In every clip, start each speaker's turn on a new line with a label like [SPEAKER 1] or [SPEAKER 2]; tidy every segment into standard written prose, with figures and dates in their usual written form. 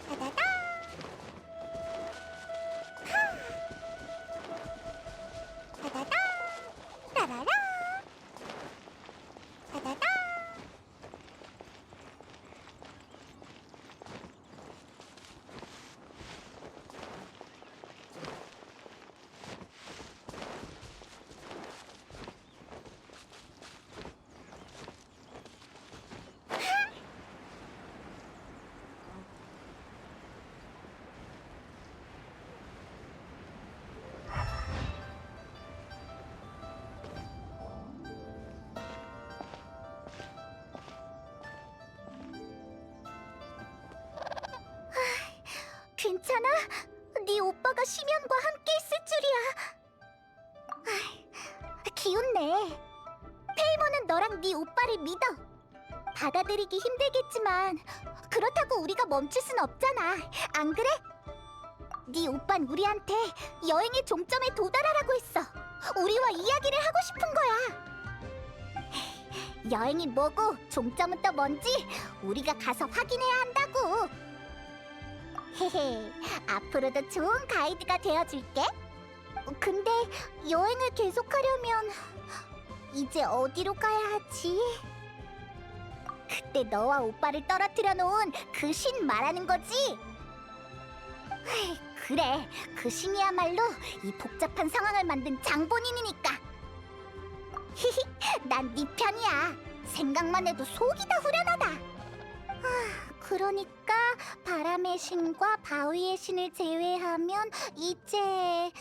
[SPEAKER 1] 따다다! 따다다! 따라라! 따다다! 괜찮아? 네 오빠가 심연과 함께 있을 줄이야. 기운내. 페이몬은 너랑 네 오빠를 믿어. 받아들이기 힘들겠지만 그렇다고 우리가 멈출 순 없잖아. 안 그래? 네 오빤 우리한테 여행의 종점에 도달하라고 했어. 우리와 이야기를 하고 싶은 거야. 여행이 뭐고 종점은 또 뭔지 우리가 가서 확인해야 한다고. 헤헤, 앞으로도 좋은 가이드가 되어줄게. 근데 여행을 계속하려면 이제 어디로 가야 하지? 그때 너와 오빠를 떨어뜨려 놓은 그 신 말하는 거지? 그래, 그 신이야말로 이 복잡한 상황을 만든 장본인이니까. 히히, 난 네 편이야. 생각만 해도 속이 다 후련하다. 그러니까 바람의 신과 바위의 신을 제외하면 이제...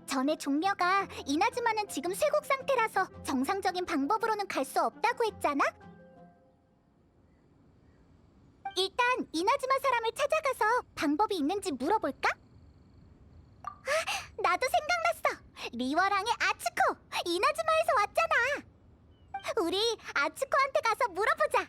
[SPEAKER 1] 전에 종려가 이나즈마는 지금 쇠국 상태라서 정상적인 방법으로는 갈 수 없다고 했잖아? 일단 이나즈마 사람을 찾아가서 방법이 있는지 물어볼까? 나도 생각났어! 리워랑의 아츠코! 이나즈마에서 왔잖아! 우리 아츠코한테 가서 물어보자!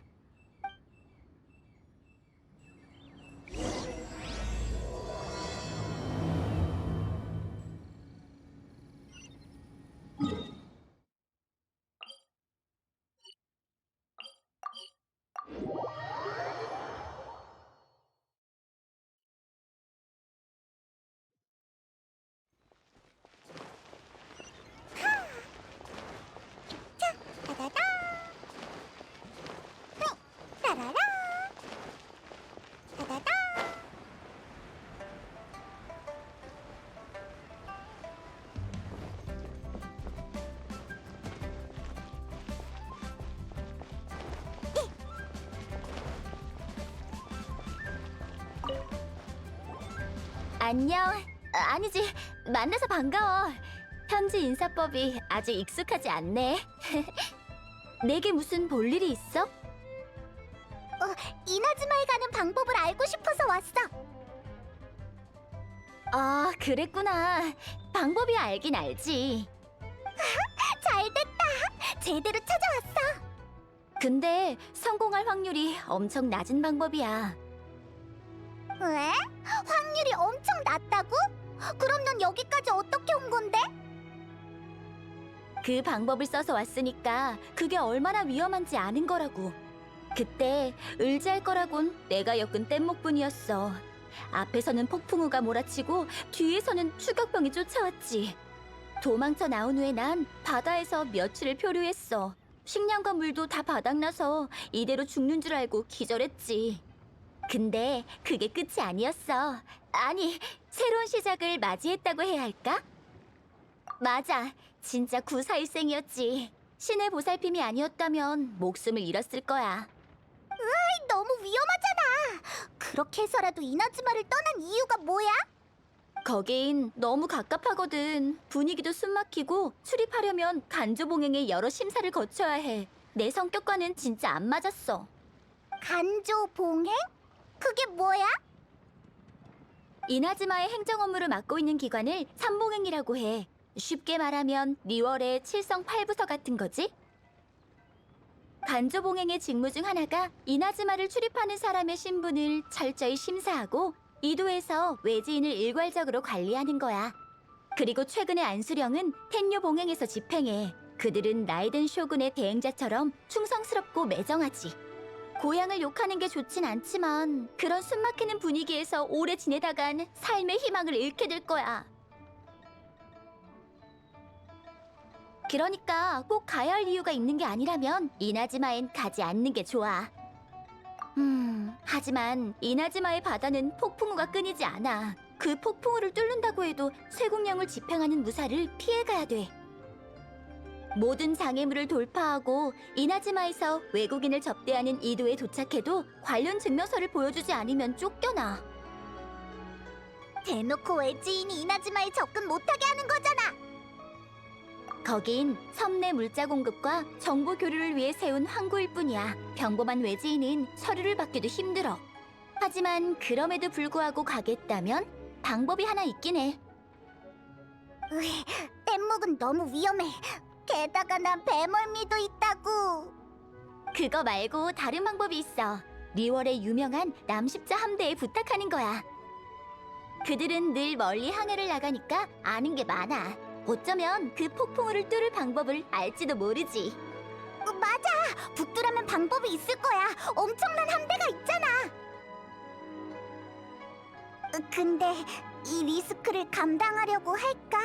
[SPEAKER 1] 따다다! 따라라! 따다다!
[SPEAKER 2] 안녕. 아니지, 만나서 반가워. 현지 인사법이 아직 익숙하지 않네. 내게 무슨 볼 일이 있어?
[SPEAKER 1] 이나즈마에 가는 방법을 알고 싶어서 왔어.
[SPEAKER 2] 아, 그랬구나. 방법이 알긴 알지.
[SPEAKER 1] 잘됐다. 제대로 찾아왔어.
[SPEAKER 2] 근데 성공할 확률이 엄청 낮은 방법이야.
[SPEAKER 1] 왜? 확률이 엄청 낮다고? 그럼 넌 여기까지 어떻게 온 건데?
[SPEAKER 2] 그 방법을 써서 왔으니까 그게 얼마나 위험한지 아는 거라고. 그때 의지할 거라곤 내가 엮은 뗏목뿐이었어. 앞에서는 폭풍우가 몰아치고 뒤에서는 추격병이 쫓아왔지. 도망쳐 나온 후에 난 바다에서 며칠을 표류했어. 식량과 물도 다 바닥나서 이대로 죽는 줄 알고 기절했지. 근데 그게 끝이 아니었어. 아니, 새로운 시작을 맞이했다고 해야 할까? 맞아, 진짜 구사일생이었지. 신의 보살핌이 아니었다면 목숨을 잃었을 거야.
[SPEAKER 1] 너무 위험하잖아. 그렇게 해서라도 이나즈마를 떠난 이유가 뭐야?
[SPEAKER 2] 거긴 너무 갑갑하거든. 분위기도 숨막히고 출입하려면 간조봉행의 여러 심사를 거쳐야 해. 내 성격과는 진짜 안 맞았어.
[SPEAKER 1] 간조 봉행? 그게 뭐야?
[SPEAKER 2] 이나즈마의 행정 업무를 맡고 있는 기관을 삼봉행이라고 해. 쉽게 말하면 리월의 칠성팔부서 같은 거지? 관조봉행의 직무 중 하나가 이나즈마를 출입하는 사람의 신분을 철저히 심사하고 이도에서 외지인을 일괄적으로 관리하는 거야. 그리고 최근의 안수령은 텐뇨 봉행에서 집행해. 그들은 라이덴 쇼군의 대행자처럼 충성스럽고 매정하지. 고향을 욕하는 게 좋진 않지만 그런 숨막히는 분위기에서 오래 지내다간 삶의 희망을 잃게 될 거야. 그러니까 꼭 가야 할 이유가 있는 게 아니라면 이나즈마엔 가지 않는 게 좋아. 하지만 이나즈마의 바다는 폭풍우가 끊이지 않아. 그 폭풍우를 뚫는다고 해도 쇠국령을 집행하는 무사를 피해가야 돼. 모든 장애물을 돌파하고 이나즈마에서 외국인을 접대하는 이도에 도착해도 관련 증명서를 보여주지 않으면 쫓겨나.
[SPEAKER 1] 대놓고 외지인이 이나즈마에 접근 못하게 하는 거잖아.
[SPEAKER 2] 거긴 섬 내 물자 공급과 정보 교류를 위해 세운 항구일 뿐이야. 평범한 외지인은 서류를 받기도 힘들어. 하지만 그럼에도 불구하고 가겠다면 방법이 하나 있긴 해.
[SPEAKER 1] 뗏목은 너무 위험해. 게다가 난 배멀미도 있다고.
[SPEAKER 2] 그거 말고 다른 방법이 있어. 리월의 유명한 남십자 함대에 부탁하는 거야. 그들은 늘 멀리 항해를 나가니까 아는 게 많아. 어쩌면 그 폭풍우를 뚫을 방법을 알지도 모르지.
[SPEAKER 1] 맞아. 북두라면 방법이 있을 거야. 엄청난 함대가 있잖아. 근데 이 리스크를 감당하려고 할까?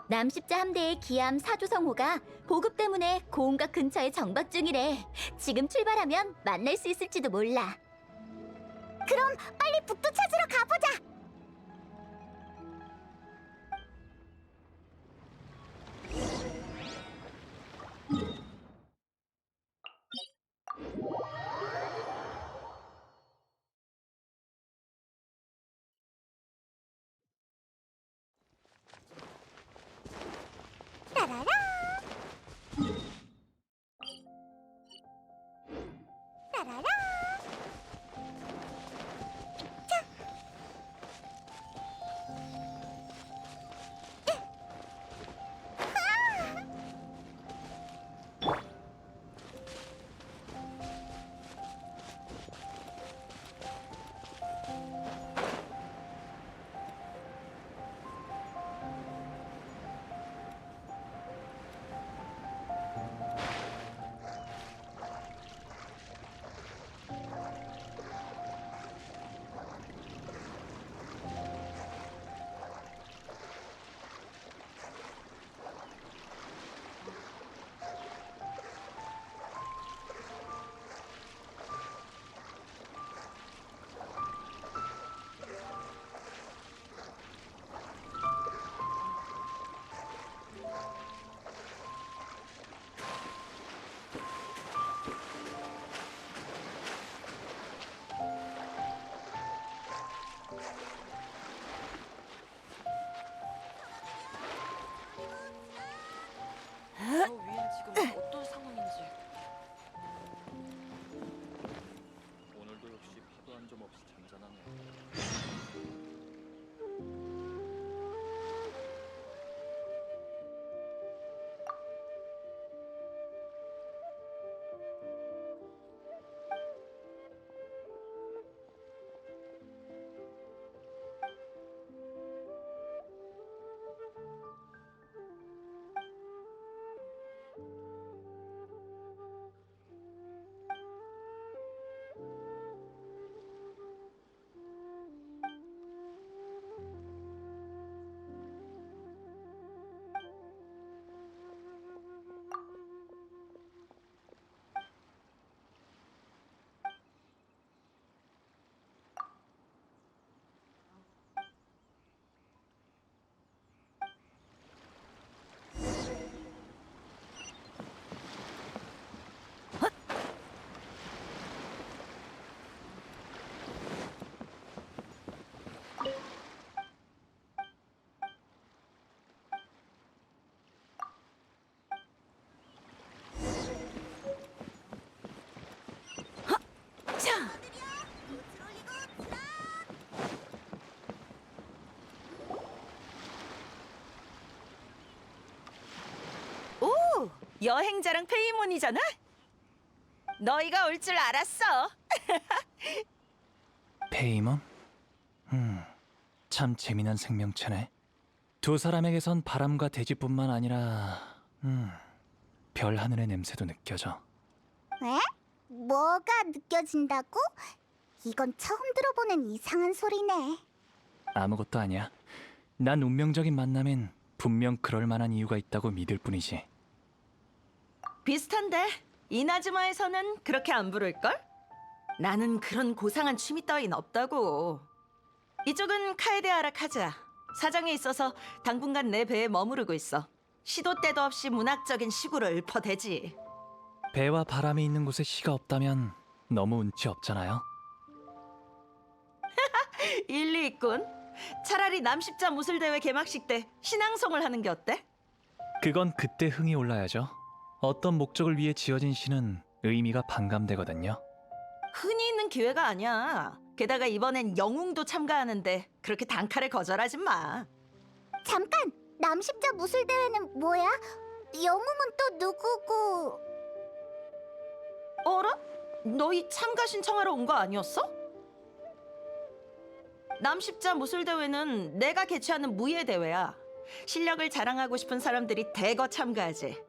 [SPEAKER 2] 남십자 함대의 기함 사조성호가 보급 때문에 고운각 근처에 정박 중이래. 지금 출발하면 만날 수 있을지도 몰라.
[SPEAKER 1] 그럼 빨리 북두 찾으러 가보자. 따라라. 따라라.
[SPEAKER 3] 위엔 지금 어떤 상황인지.
[SPEAKER 4] 오늘도 역시 파도 한 점 없이 잔잔하네.
[SPEAKER 3] 여행자랑 페이몬이잖아? 너희가 올 줄 알았어.
[SPEAKER 5] 페이몬? 참 재미난 생명체네. 두 사람에게선 바람과 대지뿐만 아니라 별 하늘의 냄새도 느껴져.
[SPEAKER 1] 에? 뭐가 느껴진다고? 이건 처음 들어보는 이상한 소리네.
[SPEAKER 5] 아무것도 아니야. 난 운명적인 만남엔 분명 그럴 만한 이유가 있다고 믿을 뿐이지.
[SPEAKER 3] 비슷한데 이나즈마에서는 그렇게 안 부를걸? 나는 그런 고상한 취미 따윈 없다고. 이쪽은 카에데아라 카즈야. 사정이 있어서 당분간 내 배에 머무르고 있어. 시도 때도 없이 문학적인 시구를 읊어대지.
[SPEAKER 5] 배와 바람이 있는 곳에 시가 없다면 너무 운치 없잖아요.
[SPEAKER 3] 일리 있군. 차라리 남십자 무술대회 개막식 때 신앙송을 하는 게 어때?
[SPEAKER 5] 그건 그때 흥이 올라야죠. 어떤 목적을 위해 지어진 시는 의미가 반감되거든요.
[SPEAKER 3] 흔히 있는 기회가 아니야. 게다가 이번엔 영웅도 참가하는데 그렇게 단칼에 거절하지 마.
[SPEAKER 1] 잠깐! 남십자 무술대회는 뭐야? 영웅은 또 누구고?
[SPEAKER 3] 어라? 너희 참가 신청하러 온 거 아니었어? 남십자 무술대회는 내가 개최하는 무예 대회야. 실력을 자랑하고 싶은 사람들이 대거 참가하지.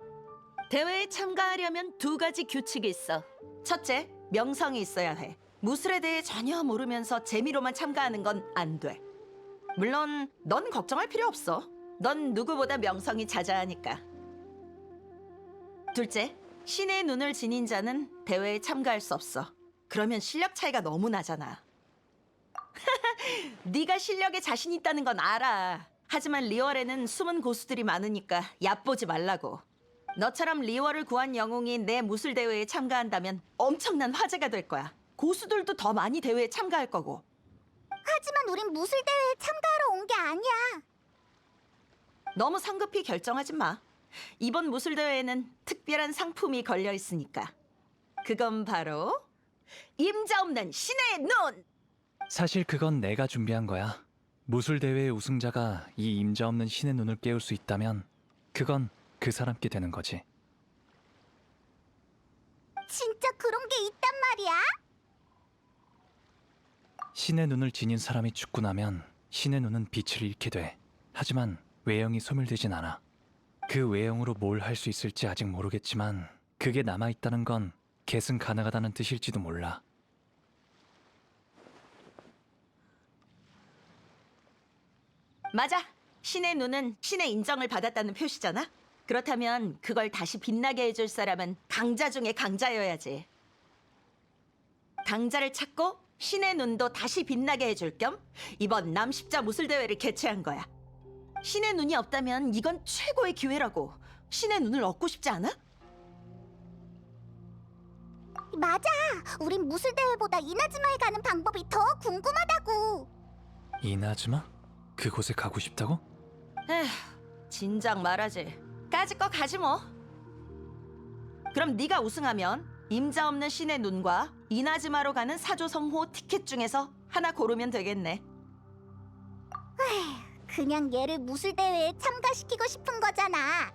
[SPEAKER 3] 대회에 참가하려면 두 가지 규칙이 있어. 첫째, 명성이 있어야 해. 무술에 대해 전혀 모르면서 재미로만 참가하는 건 안 돼. 물론 넌 걱정할 필요 없어. 넌 누구보다 명성이 자자하니까. 둘째, 신의 눈을 지닌 자는 대회에 참가할 수 없어. 그러면 실력 차이가 너무 나잖아. 네가 실력에 자신 있다는 건 알아. 하지만 리월에는 숨은 고수들이 많으니까 얕보지 말라고. 너처럼 리월을 구한 영웅이 내 무술 대회에 참가한다면 엄청난 화제가 될 거야. 고수들도 더 많이 대회에 참가할 거고.
[SPEAKER 1] 하지만 우린 무술대회에 참가하러 온 게 아니야.
[SPEAKER 3] 너무 성급히 결정하지 마. 이번 무술 대회에는 특별한 상품이 걸려 있으니까. 그건 바로 임자 없는 신의 눈!
[SPEAKER 5] 사실 그건 내가 준비한 거야. 무술대회의 우승자가 이 임자 없는 신의 눈을 깨울 수 있다면 그건 그 사람께 되는 거지.
[SPEAKER 1] 진짜 그런 게 있단 말이야?
[SPEAKER 5] 신의 눈을 지닌 사람이 죽고 나면 신의 눈은 빛을 잃게 돼. 하지만 외형이 소멸되진 않아. 그 외형으로 뭘 할 수 있을지 아직 모르겠지만 그게 남아있다는 건 계승 가능하다는 뜻일지도 몰라.
[SPEAKER 3] 맞아. 신의 눈은 신의 인정을 받았다는 표시잖아. 그렇다면 그걸 다시 빛나게 해줄 사람은 강자 중에 강자여야지. 강자를 찾고 신의 눈도 다시 빛나게 해줄 겸 이번 남십자 무술대회를 개최한 거야. 신의 눈이 없다면 이건 최고의 기회라고. 신의 눈을 얻고 싶지 않아?
[SPEAKER 1] 맞아. 우린 무술대회보다 이나즈마에 가는 방법이 더 궁금하다고.
[SPEAKER 5] 이나즈마? 그곳에 가고 싶다고?
[SPEAKER 3] 에휴, 진작 말하지. 까짓 거 가지 뭐. 그럼 네가 우승하면 임자 없는 신의 눈과 이나즈마로 가는 사조성호 티켓 중에서 하나 고르면 되겠네.
[SPEAKER 1] 그냥 얘를 무술대회에 참가시키고 싶은 거잖아.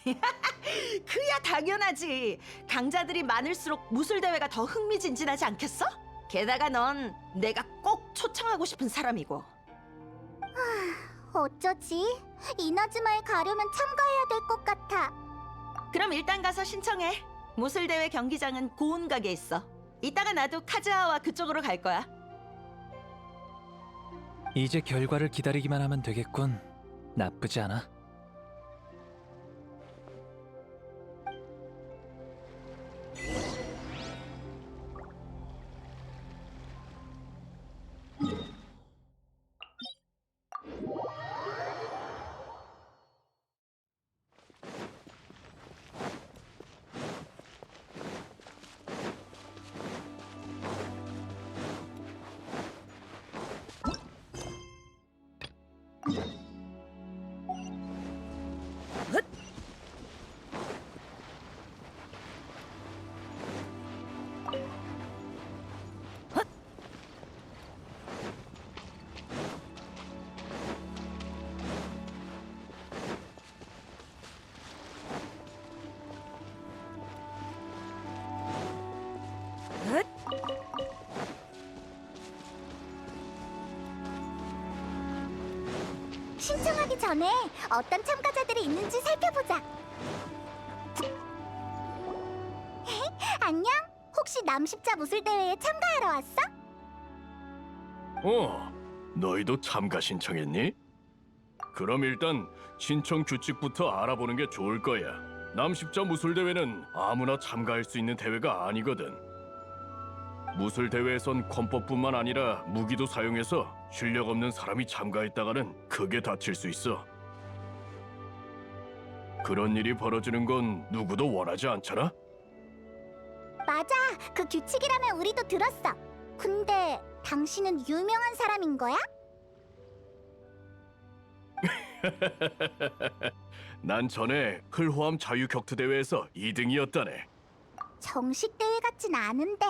[SPEAKER 3] 그야 당연하지. 강자들이 많을수록 무술대회가 더 흥미진진하지 않겠어? 게다가 넌 내가 꼭 초청하고 싶은 사람이고.
[SPEAKER 1] 어쩌지? 이나즈마에 가려면 참가해야 될 것 같아.
[SPEAKER 3] 그럼 일단 가서 신청해. 무술대회 경기장은 고운각에 있어. 이따가 나도 카즈하와 그쪽으로 갈 거야.
[SPEAKER 5] 이제 결과를 기다리기만 하면 되겠군. 나쁘지 않아.
[SPEAKER 1] 시작하기 전에 어떤 참가자들이 있는지 살펴보자. 안녕? 혹시 남십자 무술대회에 참가하러 왔어?
[SPEAKER 6] 너희도 참가 신청했니? 그럼 일단 신청 규칙부터 알아보는 게 좋을 거야. 남십자 무술대회는 아무나 참가할 수 있는 대회가 아니거든. 무술대회에선 권법뿐만 아니라 무기도 사용해서 실력 없는 사람이 참가했다가는 크게 다칠 수 있어. 그런 일이 벌어지는 건 누구도 원하지 않잖아?
[SPEAKER 1] 맞아. 그 규칙이라면 우리도 들었어. 근데 당신은 유명한 사람인 거야?
[SPEAKER 6] 난 전에 흘호암 자유격투 대회에서 2등이었다네.
[SPEAKER 1] 정식 대회 같진 않은데.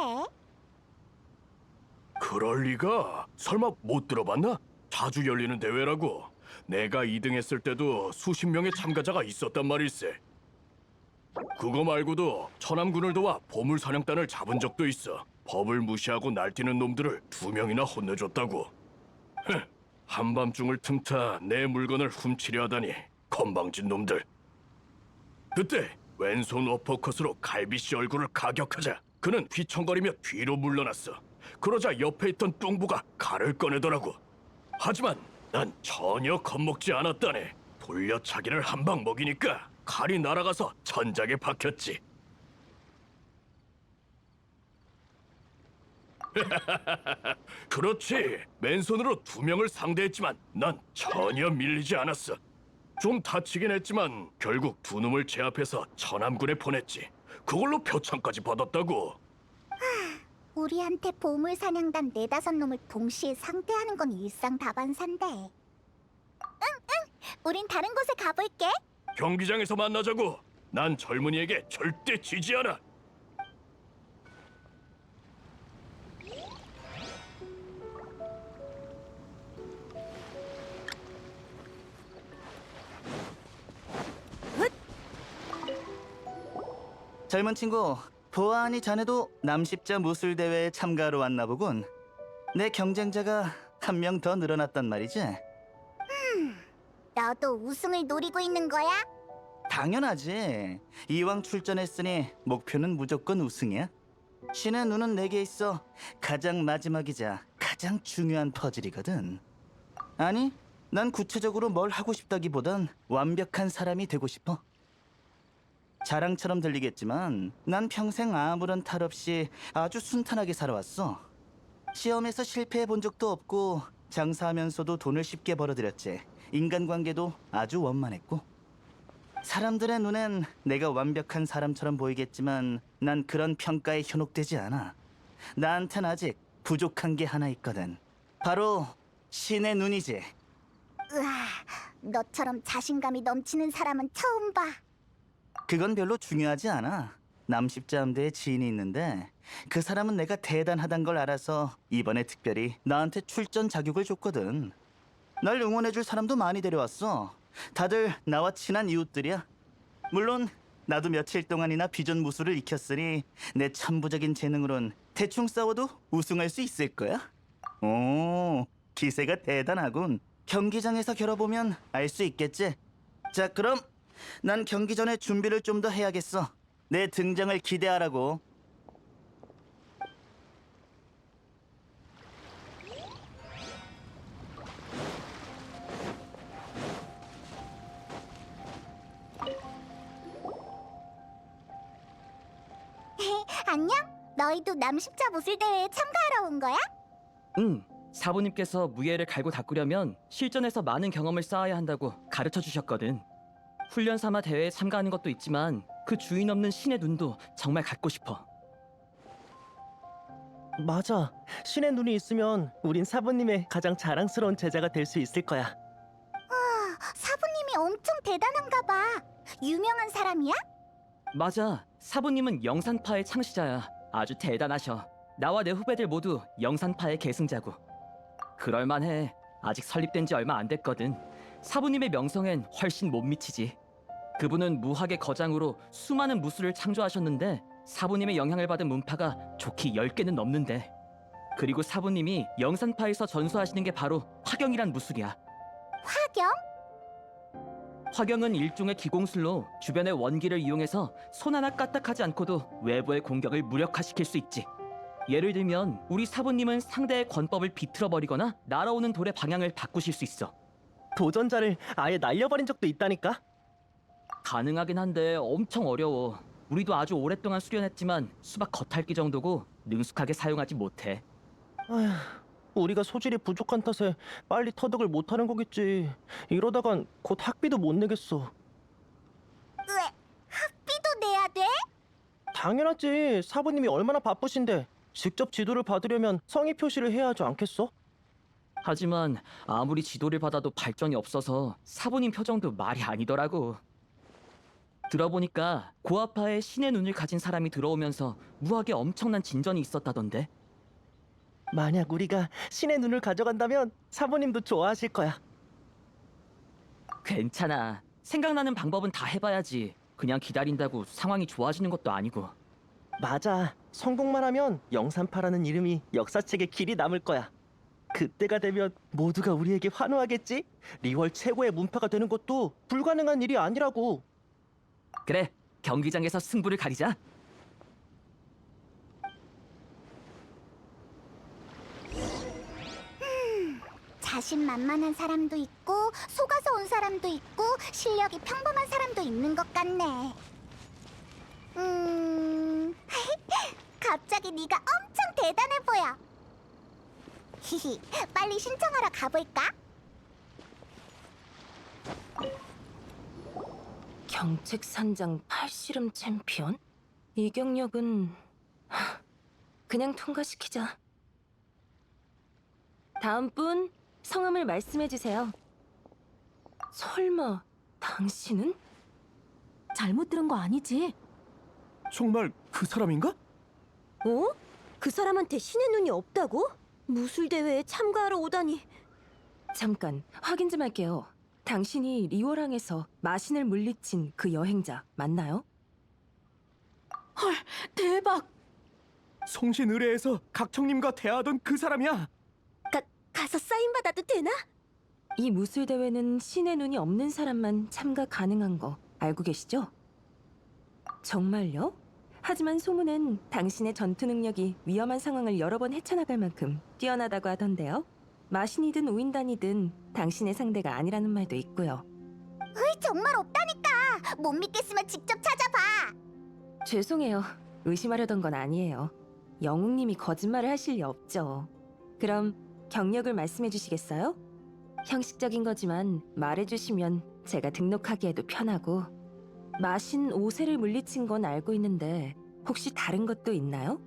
[SPEAKER 6] 그럴 리가? 설마 못 들어봤나? 자주 열리는 대회라고. 내가 2등했을 때도 수십 명의 참가자가 있었단 말일세. 그거 말고도 천암군을 도와 보물사냥단을 잡은 적도 있어. 법을 무시하고 날뛰는 놈들을 2명이나 혼내줬다고. 한밤중을 틈타 내 물건을 훔치려 하다니 건방진 놈들. 그때 왼손 어퍼컷으로 갈비씨 얼굴을 가격하자 그는 휘청거리며 뒤로 물러났어. 그러자 옆에 있던 뚱보가 칼을 꺼내더라고. 하지만 난 전혀 겁먹지 않았다네. 돌려차기를 한 방 먹이니까 칼이 날아가서 천장에 박혔지. 그렇지. 맨손으로 2명을 상대했지만 난 전혀 밀리지 않았어. 좀 다치긴 했지만 결국 2놈을 제압해서 천암군에 보냈지. 그걸로 표창까지 받았다고.
[SPEAKER 1] 우리한테 보물사냥단 4-5놈을 동시에 상대하는 건 일상다반사인데. 응. 우린 다른 곳에 가볼게.
[SPEAKER 6] 경기장에서 만나자고. 난 젊은이에게 절대 지지 않아.
[SPEAKER 7] 젊은 친구, 보아하니 자네도 남십자 무술대회에 참가하러 왔나 보군. 내 경쟁자가 한 명 더 늘어났단 말이지.
[SPEAKER 1] 너도 우승을 노리고 있는 거야?
[SPEAKER 7] 당연하지. 이왕 출전했으니 목표는 무조건 우승이야. 신의 눈은 내게 있어 가장 마지막이자 가장 중요한 퍼즐이거든. 아니, 난 구체적으로 뭘 하고 싶다기보단 완벽한 사람이 되고 싶어. 자랑처럼 들리겠지만 난 평생 아무런 탈 없이 아주 순탄하게 살아왔어. 시험에서 실패해 본 적도 없고 장사하면서도 돈을 쉽게 벌어들였지. 인간관계도 아주 원만했고. 사람들의 눈엔 내가 완벽한 사람처럼 보이겠지만 난 그런 평가에 현혹되지 않아. 나한텐 아직 부족한 게 하나 있거든. 바로 신의 눈이지.
[SPEAKER 1] 으아, 너처럼 자신감이 넘치는 사람은 처음 봐.
[SPEAKER 7] 그건 별로 중요하지 않아. 남십자 함대에 지인이 있는데 그 사람은 내가 대단하단 걸 알아서 이번에 특별히 나한테 출전 자격을 줬거든. 날 응원해줄 사람도 많이 데려왔어. 다들 나와 친한 이웃들이야. 물론 나도 며칠 동안이나 비전 무술을 익혔으니 내 천부적인 재능으론 대충 싸워도 우승할 수 있을 거야. 오, 기세가 대단하군. 경기장에서 겨뤄보면 알 수 있겠지. 자, 그럼 난 경기 전에 준비를 좀 더 해야겠어. 내 등장을 기대하라고.
[SPEAKER 1] 안녕? 너희도 남십자 무술대회에 참가하러 온 거야?
[SPEAKER 8] 사부님께서 무예를 갈고 닦으려면 실전에서 많은 경험을 쌓아야 한다고 가르쳐 주셨거든. 훈련 삼아 대회에 참가하는 것도 있지만 그 주인 없는 신의 눈도 정말 갖고 싶어.
[SPEAKER 9] 맞아. 신의 눈이 있으면 우린 사부님의 가장 자랑스러운 제자가 될 수 있을 거야.
[SPEAKER 1] 사부님이 엄청 대단한가 봐. 유명한 사람이야?
[SPEAKER 8] 맞아. 사부님은 영산파의 창시자야. 아주 대단하셔. 나와 내 후배들 모두 영산파의 계승자고. 그럴만해. 아직 설립된 지 얼마 안 됐거든. 사부님의 명성엔 훨씬 못 미치지. 그분은 무학의 거장으로 수많은 무술을 창조하셨는데 사부님의 영향을 받은 문파가 좋기 10개는 넘는데. 그리고 사부님이 영산파에서 전수하시는 게 바로 화경이란 무술이야.
[SPEAKER 1] 화경?
[SPEAKER 8] 화경은 일종의 기공술로 주변의 원기를 이용해서 손 하나 까딱하지 않고도 외부의 공격을 무력화시킬 수 있지. 예를 들면 우리 사부님은 상대의 권법을 비틀어 버리거나 날아오는 돌의 방향을 바꾸실 수 있어.
[SPEAKER 9] 도전자를 아예 날려버린 적도 있다니까.
[SPEAKER 8] 가능하긴 한데 엄청 어려워. 우리도 아주 오랫동안 수련했지만 수박 겉핥기 정도고 능숙하게 사용하지 못해.
[SPEAKER 9] 아휴, 우리가 소질이 부족한 탓에 빨리 터득을 못하는 거겠지. 이러다간 곧 학비도 못 내겠어.
[SPEAKER 1] 왜? 학비도 내야 돼?
[SPEAKER 9] 당연하지. 사부님이 얼마나 바쁘신데 직접 지도를 받으려면 성의 표시를 해야 하지 않겠어?
[SPEAKER 8] 하지만 아무리 지도를 받아도 발전이 없어서 사부님 표정도 말이 아니더라고. 들어보니까 고아파에 신의 눈을 가진 사람이 들어오면서 무학에 엄청난 진전이 있었다던데.
[SPEAKER 9] 만약 우리가 신의 눈을 가져간다면 사부님도 좋아하실 거야.
[SPEAKER 8] 괜찮아. 생각나는 방법은 다 해봐야지. 그냥 기다린다고 상황이 좋아지는 것도 아니고.
[SPEAKER 9] 맞아. 성공만 하면 영산파라는 이름이 역사책에 길이 남을 거야. 그때가 되면 모두가 우리에게 환호하겠지? 리월 최고의 문파가 되는 것도 불가능한 일이 아니라고.
[SPEAKER 8] 그래, 경기장에서 승부를 가리자.
[SPEAKER 1] 자신만만한 사람도 있고 속아서 온 사람도 있고 실력이 평범한 사람도 있는 것 같네. 갑자기 네가 엄청 대단해 보여. 히히, 빨리 신청하러 가볼까?
[SPEAKER 10] 경책산장 팔씨름 챔피언? 이 경력은 그냥 통과시키자. 다음 분 성함을 말씀해 주세요. 설마 당신은?
[SPEAKER 2] 잘못 들은 거 아니지?
[SPEAKER 6] 정말 그 사람인가?
[SPEAKER 2] 어? 그 사람한테 신의 눈이 없다고? 무술대회에 참가하러 오다니.
[SPEAKER 10] 잠깐 확인 좀 할게요. 당신이 리워랑에서 마신을 물리친 그 여행자 맞나요?
[SPEAKER 2] 대박!
[SPEAKER 6] 송신 의뢰에서 각청님과 대화하던 그 사람이야.
[SPEAKER 2] 가서 사인 받아도 되나?
[SPEAKER 10] 이 무술 대회는 신의 눈이 없는 사람만 참가 가능한 거 알고 계시죠? 정말요? 하지만 소문은 당신의 전투 능력이 위험한 상황을 여러 번 헤쳐나갈 만큼 뛰어나다고 하던데요. 마신이든 우인단이든 당신의 상대가 아니라는 말도 있고요.
[SPEAKER 1] 정말 없다니까. 못 믿겠으면 직접 찾아봐.
[SPEAKER 10] 죄송해요. 의심하려던 건 아니에요. 영웅님이 거짓말을 하실 리 없죠. 그럼 경력을 말씀해 주시겠어요? 형식적인 거지만 말해주시면 제가 등록하기에도 편하고. 마신 5세를 물리친 건 알고 있는데 혹시 다른 것도 있나요?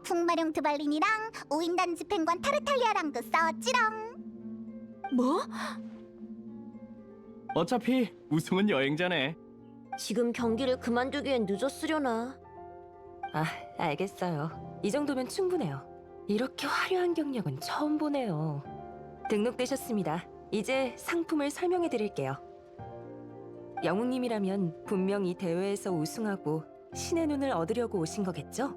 [SPEAKER 1] 풍마룡 드발린이랑 오인단 집행관 타르탈리아랑도 싸웠지롱.
[SPEAKER 2] 뭐?
[SPEAKER 6] 어차피 우승은 여행자네.
[SPEAKER 2] 지금 경기를 그만두기엔 늦었으려나.
[SPEAKER 10] 아, 알겠어요. 이 정도면 충분해요. 이렇게 화려한 경력은 처음 보네요. 등록되셨습니다. 이제 상품을 설명해 드릴게요. 영웅님이라면 분명히 대회에서 우승하고 신의 눈을 얻으려고 오신 거겠죠?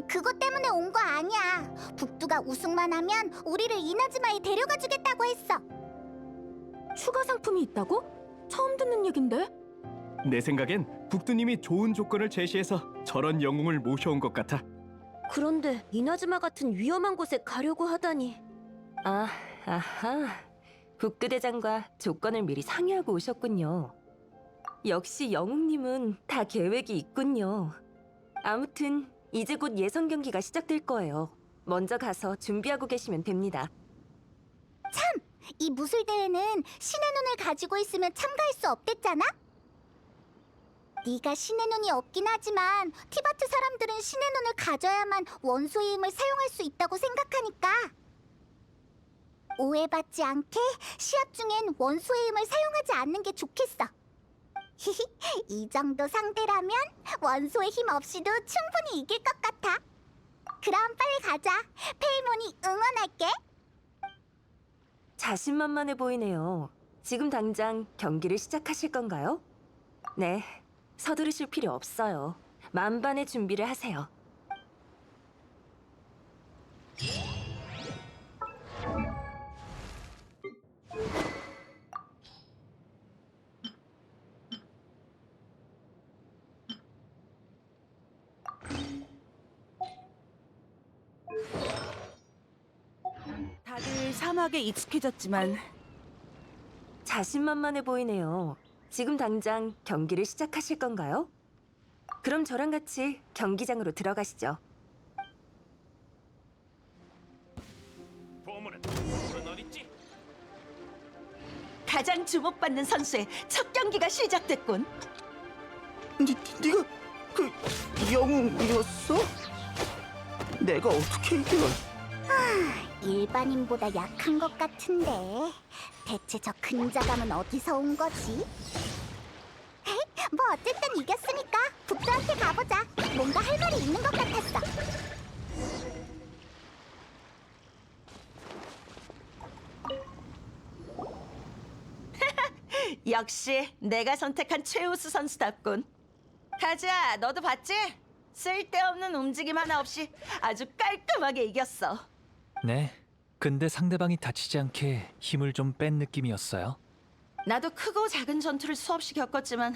[SPEAKER 1] 그것 때문에 온 거 아니야. 북두가 우승만 하면 우리를 이나즈마에 데려가 주겠다고 했어.
[SPEAKER 2] 추가 상품이 있다고? 처음 듣는 얘긴데?
[SPEAKER 6] 내 생각엔 북두님이 좋은 조건을 제시해서 저런 영웅을 모셔온 것 같아.
[SPEAKER 2] 그런데 이나즈마 같은 위험한 곳에 가려고 하다니.
[SPEAKER 10] 아하. 북두대장과 조건을 미리 상의하고 오셨군요. 역시 영웅님은 다 계획이 있군요. 아무튼 이제 곧 예선 경기가 시작될 거예요. 먼저 가서 준비하고 계시면 됩니다.
[SPEAKER 1] 이 무술 대회는 신의 눈을 가지고 있으면 참가할 수 없댔잖아? 네가 신의 눈이 없긴 하지만 티바트 사람들은 신의 눈을 가져야만 원소의 힘을 사용할 수 있다고 생각하니까 오해받지 않게 시합 중엔 원소의 힘을 사용하지 않는 게 좋겠어. 히히, 이 정도 상대라면 원소의 힘 없이도 충분히 이길 것 같아. 그럼 빨리 가자. 페이몬이 응원할게.
[SPEAKER 10] 자신만만해 보이네요. 지금 당장 경기를 시작하실 건가요? 네, 서두르실 필요 없어요. 만반의 준비를 하세요.
[SPEAKER 11] 사막에 익숙해졌지만
[SPEAKER 10] 자신만만해 보이네요. 지금 당장 경기를 시작하실 건가요? 그럼 저랑 같이 경기장으로 들어가시죠.
[SPEAKER 3] 가장 주목받는 선수의 첫 경기가 시작됐군.
[SPEAKER 7] 네가 그 영웅이었어? 내가 어떻게 이겨?
[SPEAKER 1] 일반인보다 약한 것 같은데 대체 저 근자감은 어디서 온 거지? 뭐 어쨌든 이겼으니까 북두한테 가보자. 뭔가 할 말이 있는 것 같았어.
[SPEAKER 3] 역시 내가 선택한 최우수 선수답군. 가자, 너도 봤지? 쓸데없는 움직임 하나 없이 아주 깔끔하게 이겼어.
[SPEAKER 5] 네. 근데 상대방이 다치지 않게 힘을 좀 뺀 느낌이었어요.
[SPEAKER 3] 나도 크고 작은 전투를 수없이 겪었지만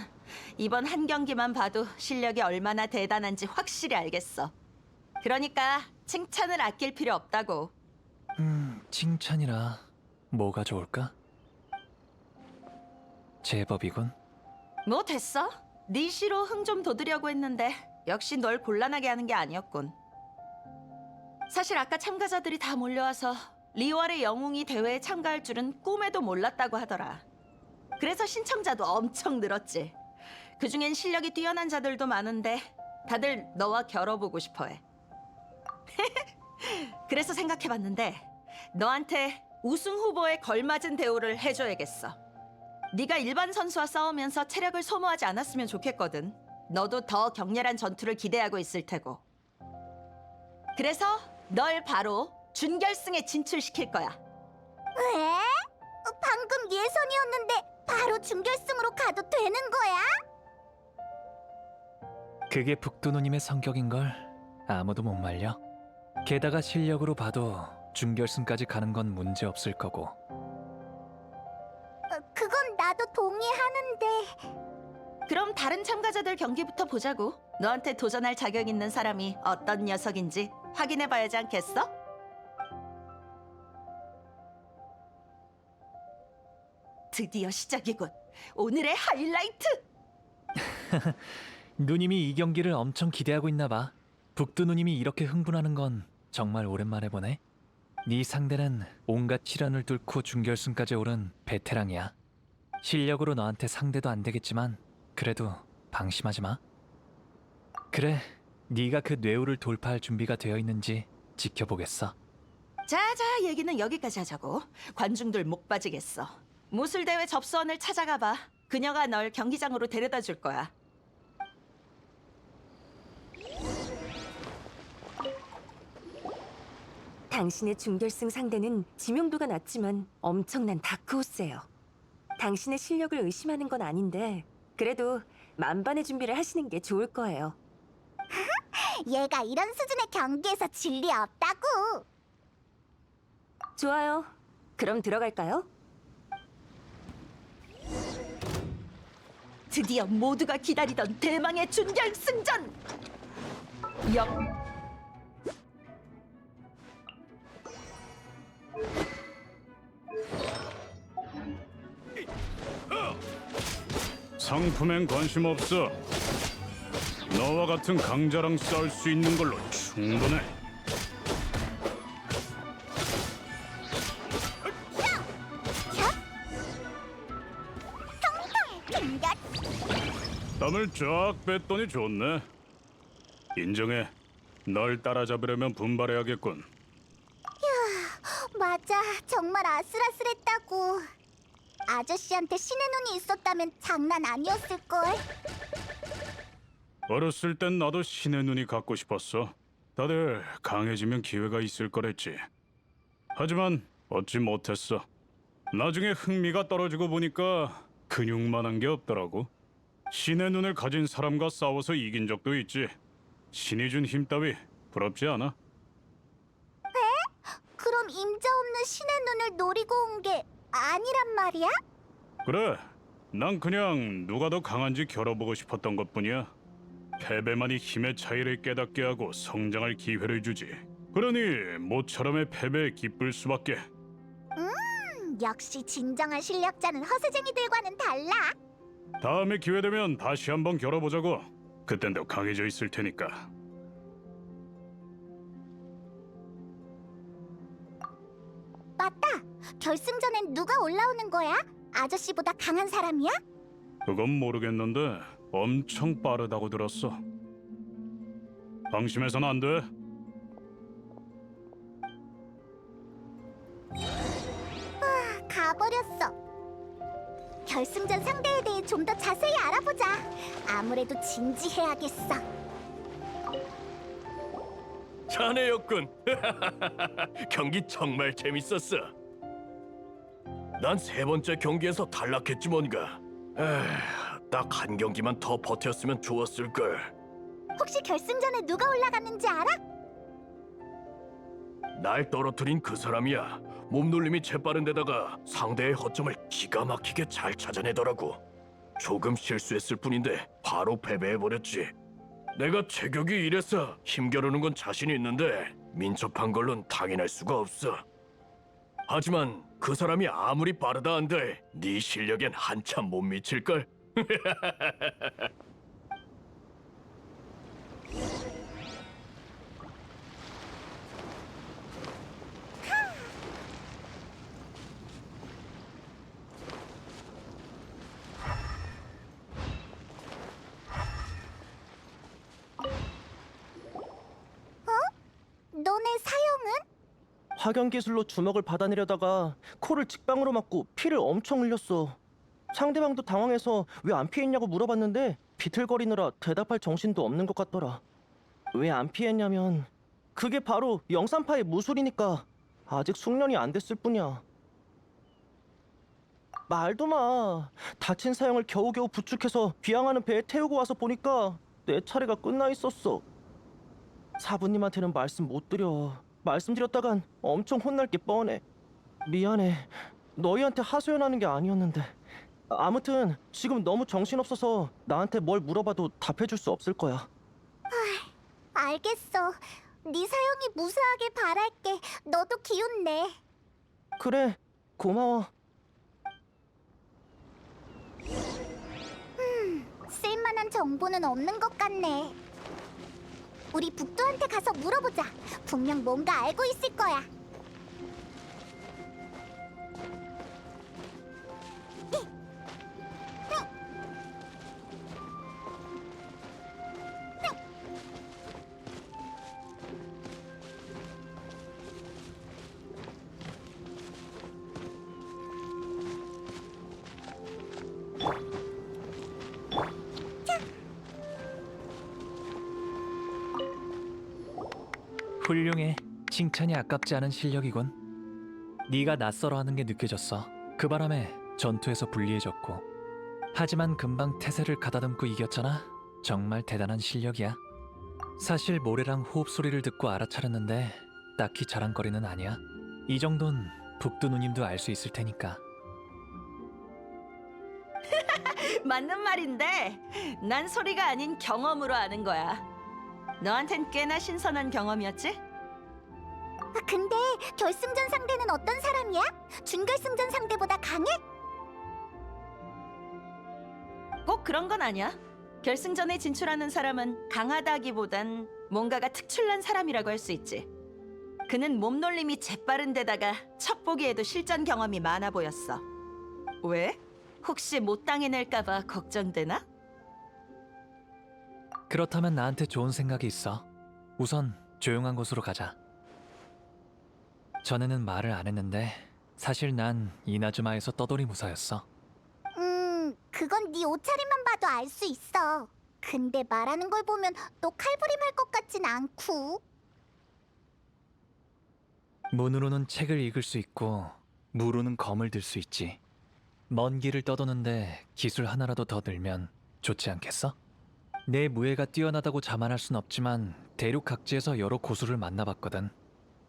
[SPEAKER 3] 이번 한 경기만 봐도 실력이 얼마나 대단한지 확실히 알겠어. 그러니까 칭찬을 아낄 필요 없다고.
[SPEAKER 5] 칭찬이라 뭐가 좋을까? 제법이군.
[SPEAKER 3] 뭐 됐어? 네 시로 흥 좀 돋으려고 했는데 역시 널 곤란하게 하는 게 아니었군. 사실 아까 참가자들이 다 몰려와서 리월의 영웅이 대회에 참가할 줄은 꿈에도 몰랐다고 하더라. 그래서 신청자도 엄청 늘었지. 그중엔 실력이 뛰어난 자들도 많은데 다들 너와 겨뤄보고 싶어해. 그래서 생각해봤는데 너한테 우승 후보에 걸맞은 대우를 해줘야겠어. 네가 일반 선수와 싸우면서 체력을 소모하지 않았으면 좋겠거든. 너도 더 격렬한 전투를 기대하고 있을 테고. 그래서 널 바로 준결승에 진출시킬 거야.
[SPEAKER 1] 왜? 방금 예선이었는데 바로 준결승으로 가도 되는 거야?
[SPEAKER 5] 그게 북두누님의 성격인걸 아무도 못 말려. 게다가 실력으로 봐도 준결승까지 가는 건 문제 없을 거고.
[SPEAKER 1] 그건 나도 동의하는데.
[SPEAKER 3] 그럼 다른 참가자들 경기부터 보자고. 너한테 도전할 자격 있는 사람이 어떤 녀석인지 확인해봐야지 않겠어? 드디어 시작이군. 오늘의 하이라이트!
[SPEAKER 5] 누님이 이 경기를 엄청 기대하고 있나 봐. 북두누님이 이렇게 흥분하는 건 정말 오랜만에 보네. 네 상대는 온갖 시련을 뚫고 준결승까지 오른 베테랑이야. 실력으로 너한테 상대도 안 되겠지만 그래도 방심하지 마. 그래, 네가 그 뇌우를 돌파할 준비가 되어 있는지 지켜보겠어.
[SPEAKER 3] 자자, 얘기는 여기까지 하자고. 관중들 목 빠지겠어. 무술대회 접수원을 찾아가봐. 그녀가 널 경기장으로 데려다 줄 거야.
[SPEAKER 10] 당신의 준결승 상대는 지명도가 낮지만 엄청난 다크호스예요. 당신의 실력을 의심하는 건 아닌데 그래도 만반의 준비를 하시는 게 좋을 거예요.
[SPEAKER 1] 얘가 이런 수준의 경기에서 질 리 없다고.
[SPEAKER 10] 좋아요. 그럼 들어갈까요?
[SPEAKER 3] 드디어 모두가 기다리던 대망의 준결승전!
[SPEAKER 6] 상품엔 관심 없어. 너와 같은 강자랑 싸울 수 있는 걸로 충분해. 땀을 쫙 뺐더니 좋네. 인정해. 널 따라잡으려면 분발해야겠군.
[SPEAKER 1] 맞아, 정말 아슬아슬했다고. 아저씨한테 신의 눈이 있었다면 장난 아니었을걸.
[SPEAKER 6] 어렸을 땐 나도 신의 눈이 갖고 싶었어. 다들 강해지면 기회가 있을 거랬지. 하지만 얻지 못했어. 나중에 흥미가 떨어지고 보니까 근육만한 게 없더라고. 신의 눈을 가진 사람과 싸워서 이긴 적도 있지. 신이 준 힘 따위 부럽지 않아?
[SPEAKER 1] 그럼 임자 없는 신의 눈을 노리고 온 게 아니란 말이야?
[SPEAKER 6] 그래, 난 그냥 누가 더 강한지 겨뤄보고 싶었던 것뿐이야. 패배만이 힘의 차이를 깨닫게 하고 성장할 기회를 주지. 그러니 모처럼의 패배에 기쁠 수밖에.
[SPEAKER 1] 역시 진정한 실력자는 허세쟁이들과는 달라.
[SPEAKER 11] 다음에 기회 되면 다시 한번 겨뤄보자고. 그땐 더 강해져 있을 테니까.
[SPEAKER 1] 맞다. 결승전엔 누가 올라오는 거야? 아저씨보다 강한 사람이야?
[SPEAKER 11] 그건 모르겠는데 엄청 빠르다고 들었어. 방심해서는 안 돼.
[SPEAKER 1] 가버렸어. 결승전 상대에 대해 좀 더 자세히 알아보자. 아무래도 진지해야겠어.
[SPEAKER 6] 자네였군. 경기 정말 재밌었어. 난 세 번째 경기에서 탈락했지 뭔가. 딱 한 경기만 더 버텼으면 좋았을 걸.
[SPEAKER 1] 혹시 결승전에 누가 올라갔는지 알아?
[SPEAKER 6] 날 떨어뜨린 그 사람이야. 몸놀림이 재빠른 데다가 상대의 허점을 기가 막히게 잘 찾아내더라고. 조금 실수했을 뿐인데 바로 패배해버렸지. 내가 체격이 이래서 힘겨루는 건 자신이 있는데 민첩한 걸론 당연할 수가 없어. 하지만 그 사람이 아무리 빠르다 한들 네 실력엔 한참 못 미칠걸?
[SPEAKER 1] 너네 사형은?
[SPEAKER 9] 화경 기술로 주먹을 받아내려다가 코를 직방으로 맞고 피를 엄청 흘렸어. 상대방도 당황해서 왜 안 피했냐고 물어봤는데 비틀거리느라 대답할 정신도 없는 것 같더라. 왜 안 피했냐면 그게 바로 영산파의 무술이니까. 아직 숙련이 안 됐을 뿐이야. 말도 마. 다친 사형을 겨우겨우 부축해서 귀향하는 배에 태우고 와서 보니까 내 차례가 끝나 있었어. 사부님한테는 말씀 못 드려. 말씀드렸다간 엄청 혼날 게 뻔해. 미안해. 너희한테 하소연하는 게 아니었는데. 아무튼 지금 너무 정신없어서 나한테 뭘 물어봐도 답해줄 수 없을 거야.
[SPEAKER 1] 알겠어. 네 사형이 무사하게 바랄게. 너도 기운 내.
[SPEAKER 9] 그래, 고마워.
[SPEAKER 1] 쓸만한 정보는 없는 것 같네. 우리 북두한테 가서 물어보자. 분명 뭔가 알고 있을 거야.
[SPEAKER 5] 훌륭해. 칭찬이 아깝지 않은 실력이군. 네가 낯설어하는 게 느껴졌어. 그 바람에 전투에서 불리해졌고. 하지만 금방 태세를 가다듬고 이겼잖아. 정말 대단한 실력이야. 사실 모래랑 호흡 소리를 듣고 알아차렸는데 딱히 자랑거리는 아니야. 이 정도는 북두 누님도 알 수 있을 테니까.
[SPEAKER 3] 맞는 말인데 난 소리가 아닌 경험으로 아는 거야. 너한텐 꽤나 신선한 경험이었지?
[SPEAKER 1] 근데 결승전 상대는 어떤 사람이야? 준결승전 상대보다 강해?
[SPEAKER 3] 꼭 그런 건 아니야. 결승전에 진출하는 사람은 강하다기보단 뭔가가 특출난 사람이라고 할 수 있지. 그는 몸놀림이 재빠른 데다가 첫 보기에도 실전 경험이 많아 보였어. 왜? 혹시 못 당해낼까봐 걱정되나?
[SPEAKER 5] 그렇다면 나한테 좋은 생각이 있어. 우선 조용한 곳으로 가자. 전에는 말을 안 했는데 사실 난 이나즈마에서 떠돌이 무사였어.
[SPEAKER 1] 그건 네 옷차림만 봐도 알 수 있어. 근데 말하는 걸 보면 너 칼부림할 것 같진 않고.
[SPEAKER 5] 문으로는 책을 읽을 수 있고 무로는 검을 들 수 있지. 먼 길을 떠도는데 기술 하나라도 더 늘면 좋지 않겠어? 내 무예가 뛰어나다고 자만할 순 없지만 대륙 각지에서 여러 고수를 만나봤거든.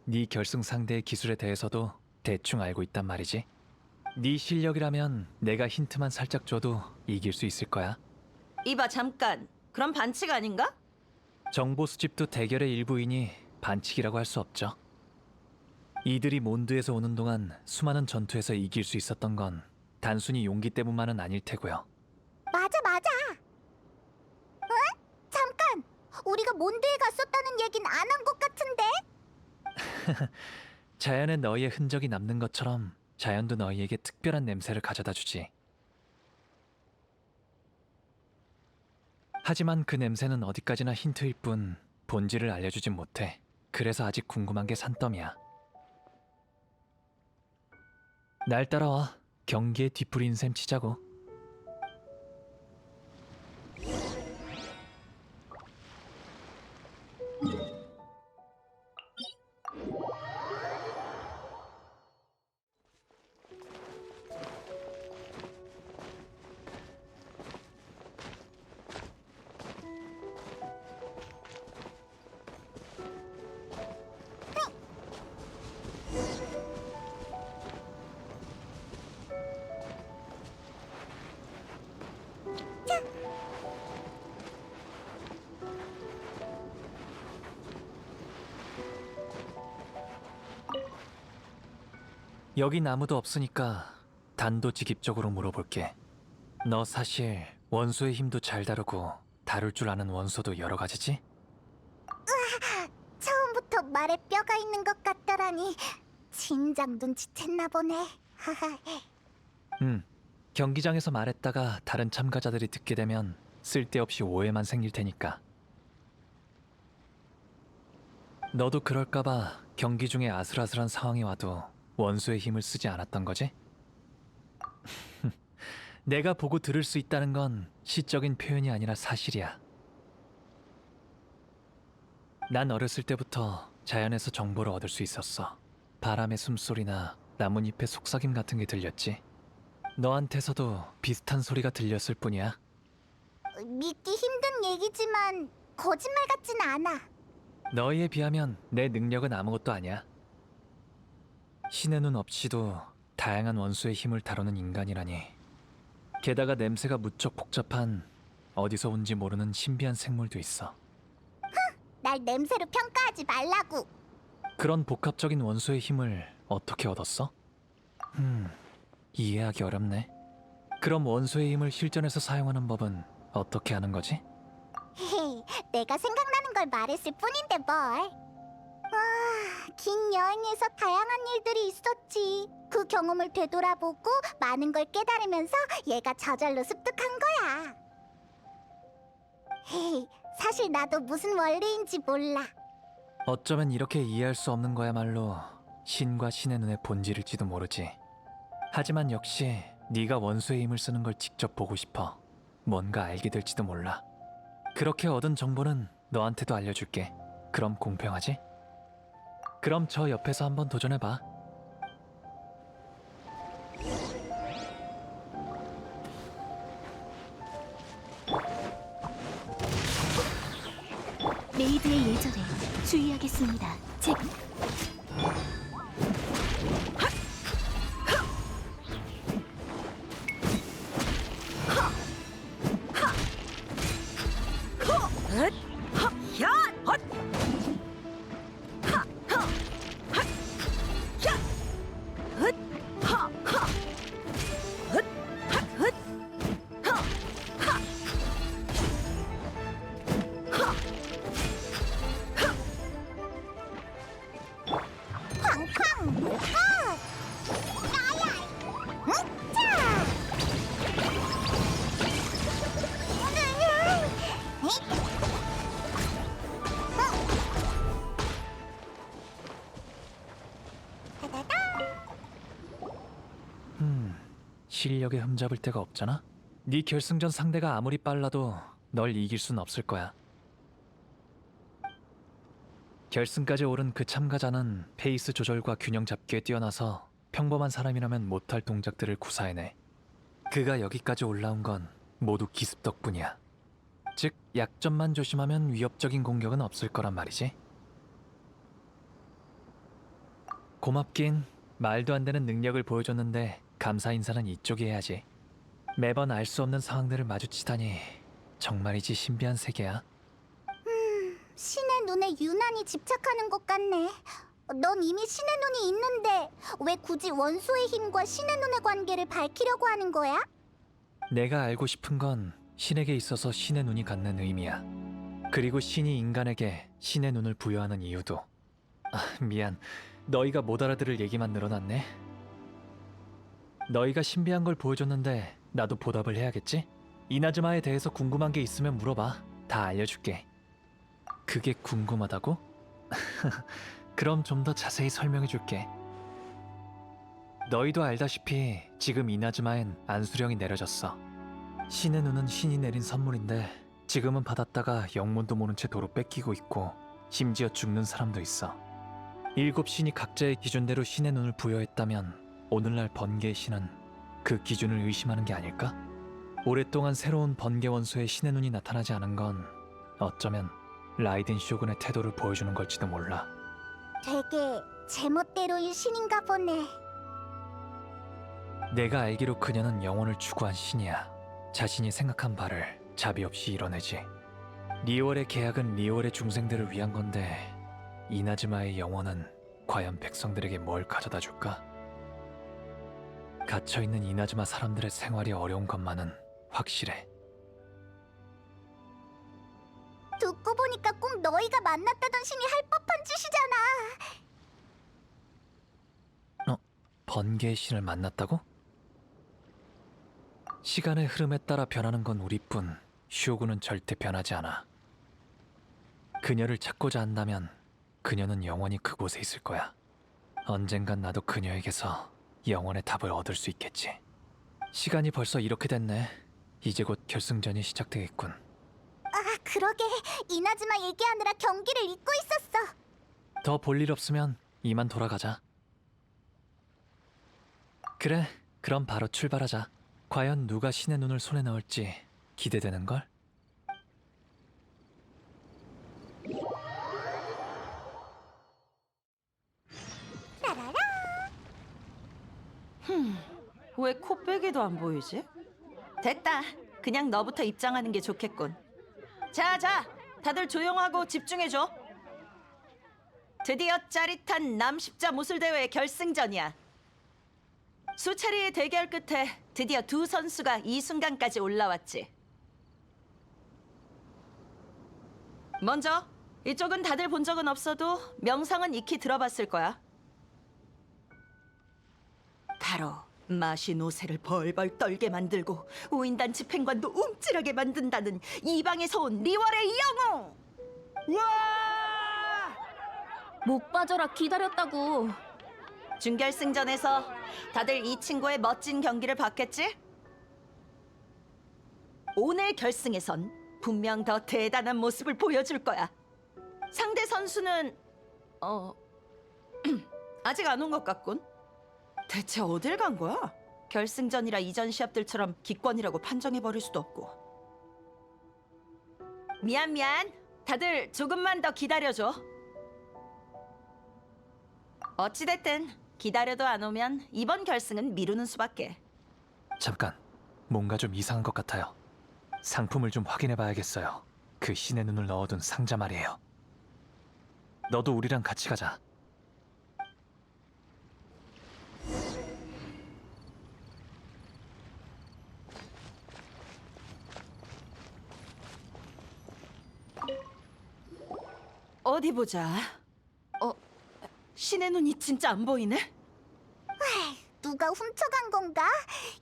[SPEAKER 5] 네 결승 상대의 기술에 대해서도 대충 알고 있단 말이지. 네 실력이라면 내가 힌트만 살짝 줘도 이길 수 있을 거야.
[SPEAKER 3] 이봐 잠깐. 그럼 반칙 아닌가?
[SPEAKER 5] 정보 수집도 대결의 일부이니 반칙이라고 할 수 없죠. 이들이 몬드에서 오는 동안 수많은 전투에서 이길 수 있었던 건 단순히 용기 때문만은 아닐 테고요.
[SPEAKER 1] 맞아, 맞아. 응? 잠깐! 우리가 몬드에 갔었다는 얘긴 안 한 것 같은데?
[SPEAKER 5] 자연에 너희의 흔적이 남는 것처럼 자연도 너희에게 특별한 냄새를 가져다 주지. 하지만 그 냄새는 어디까지나 힌트일 뿐 본질을 알려주진 못해. 그래서 아직 궁금한 게 산더미야. 날 따라와. 경기에 뒤풀이인 셈 치자고. 여긴 아무도 없으니까 단도직입적으로 물어볼게. 너 사실 원소의 힘도 잘 다루고 다룰 줄 아는 원소도 여러 가지지?
[SPEAKER 1] 처음부터 말에 뼈가 있는 것 같더라니. 진작 눈치챘나 보네.
[SPEAKER 5] 경기장에서 말했다가 다른 참가자들이 듣게 되면 쓸데없이 오해만 생길 테니까. 너도 그럴까봐 경기 중에 아슬아슬한 상황이 와도 원소의 힘을 쓰지 않았던 거지? 내가 보고 들을 수 있다는 건 시적인 표현이 아니라 사실이야. 난 어렸을 때부터 자연에서 정보를 얻을 수 있었어. 바람의 숨소리나 나뭇잎의 속삭임 같은 게 들렸지. 너한테서도 비슷한 소리가 들렸을 뿐이야.
[SPEAKER 1] 믿기 힘든 얘기지만 거짓말 같진 않아.
[SPEAKER 5] 너희에 비하면 내 능력은 아무것도 아니야. 신의 눈 없이도 다양한 원소의 힘을 다루는 인간이라니. 게다가 냄새가 무척 복잡한 어디서 온지 모르는 신비한 생물도 있어.
[SPEAKER 1] 날 냄새로 평가하지 말라고.
[SPEAKER 5] 그런 복합적인 원소의 힘을 어떻게 얻었어? 이해하기 어렵네. 그럼 원소의 힘을 실전에서 사용하는 법은 어떻게 하는 거지?
[SPEAKER 1] 헤헤, 내가 생각나는 걸 말했을 뿐인데 뭘. 긴 여행에서 다양한 일들이 있었지. 그 경험을 되돌아보고 많은 걸 깨달으면서 얘가 저절로 습득한 거야. 헤이, 사실 나도 무슨 원리인지 몰라.
[SPEAKER 5] 어쩌면 이렇게 이해할 수 없는 거야말로 신과 신의 눈의 본질일지도 모르지. 하지만 역시 네가 원소의 힘을 쓰는 걸 직접 보고 싶어. 뭔가 알게 될지도 몰라. 그렇게 얻은 정보는 너한테도 알려줄게. 그럼 공평하지? 그럼 저 옆에서 한번 도전해봐.
[SPEAKER 2] 레이드의 예절에 주의하겠습니다.
[SPEAKER 1] 쾅쾅! 나야! 자!
[SPEAKER 5] 실력에 흠잡을 데가 없잖아? 네 결승전 상대가 아무리 빨라도 널 이길 순 없을 거야. 결승까지 오른 그 참가자는 페이스 조절과 균형 잡기에 뛰어나서 평범한 사람이라면 못할 동작들을 구사해내. 그가 여기까지 올라온 건 모두 기습 덕분이야. 즉, 약점만 조심하면 위협적인 공격은 없을 거란 말이지. 고맙긴. 말도 안 되는 능력을 보여줬는데 감사 인사는 이쪽이 해야지. 매번 알 수 없는 상황들을 마주치다니 정말이지 신비한 세계야.
[SPEAKER 1] 신의 눈에 유난히 집착하는 것 같네. 넌 이미 신의 눈이 있는데 왜 굳이 원소의 힘과 신의 눈의 관계를 밝히려고 하는 거야?
[SPEAKER 5] 내가 알고 싶은 건 신에게 있어서 신의 눈이 갖는 의미야. 그리고 신이 인간에게 신의 눈을 부여하는 이유도. 미안. 너희가 못 알아들을 얘기만 늘어났네. 너희가 신비한 걸 보여줬는데 나도 보답을 해야겠지? 이나즈마에 대해서 궁금한 게 있으면 물어봐. 다 알려줄게. 그게 궁금하다고? 그럼 좀 더 자세히 설명해줄게. 너희도 알다시피 지금 이나즈마엔 안수령이 내려졌어. 신의 눈은 신이 내린 선물인데 지금은 받았다가 영문도 모른 채 도로 뺏기고 있고 심지어 죽는 사람도 있어. 7신이 각자의 기준대로 신의 눈을 부여했다면 오늘날 번개의 신은 그 기준을 의심하는 게 아닐까? 오랫동안 새로운 번개 원소의 신의 눈이 나타나지 않은 건 어쩌면 라이덴 쇼군의 태도를 보여주는 걸지도 몰라.
[SPEAKER 1] 되게 제멋대로인 신인가 보네.
[SPEAKER 5] 내가 알기로 그녀는 영혼을 추구한 신이야. 자신이 생각한 바를 자비 없이 이뤄내지. 리월의 계약은 리월의 중생들을 위한 건데 이나즈마의 영혼은 과연 백성들에게 뭘 가져다 줄까? 갇혀있는 이나즈마 사람들의 생활이 어려운 것만은 확실해.
[SPEAKER 1] 듣고 보니까 꼭 너희가 만났다던 신이 할 법한 짓이잖아.
[SPEAKER 5] 번개의 신을 만났다고? 시간의 흐름에 따라 변하는 건 우리뿐 쇼군은 절대 변하지 않아. 그녀를 찾고자 한다면 그녀는 영원히 그곳에 있을 거야. 언젠간 나도 그녀에게서 영원의 답을 얻을 수 있겠지. 시간이 벌써 이렇게 됐네. 이제 곧 결승전이 시작되겠군.
[SPEAKER 1] 아, 그러게. 이나즈마 얘기하느라 경기를 잊고 있었어.
[SPEAKER 5] 더 볼 일 없으면 이만 돌아가자. 그래, 그럼 바로 출발하자. 과연 누가 신의 눈을 손에 넣을지 기대되는걸?
[SPEAKER 1] 라라라.
[SPEAKER 3] 왜 코빼기도 안 보이지? 됐다. 그냥 너부터 입장하는 게 좋겠군. 자, 다들 조용하고 집중해줘. 드디어 짜릿한 남십자 무술대회 결승전이야. 수차례의 대결 끝에 드디어 두 선수가 이 순간까지 올라왔지. 먼저 이쪽은 다들 본 적은 없어도 명상은 익히 들어봤을 거야. 바로 마시노새를 벌벌 떨게 만들고 우인단 집행관도 움찔하게 만든다는 이방에서 온 리월의 영웅! 와!
[SPEAKER 2] 목 빠져라 기다렸다고.
[SPEAKER 3] 준결승전에서 다들 이 친구의 멋진 경기를 봤겠지? 오늘 결승에선 분명 더 대단한 모습을 보여줄 거야. 상대 선수는 아직 안 온 것 같군. 대체 어딜 간 거야? 결승전이라 이전 시합들처럼 기권이라고 판정해버릴 수도 없고. 미안. 다들 조금만 더 기다려줘. 어찌됐든 기다려도 안 오면 이번 결승은 미루는 수밖에.
[SPEAKER 5] 잠깐, 뭔가 좀 이상한 것 같아요. 상품을 좀 확인해봐야겠어요. 그 신의 눈을 넣어둔 상자 말이에요. 너도 우리랑 같이 가자.
[SPEAKER 3] 어디 보자. 신의 눈이 진짜 안 보이네?
[SPEAKER 1] 누가 훔쳐간 건가?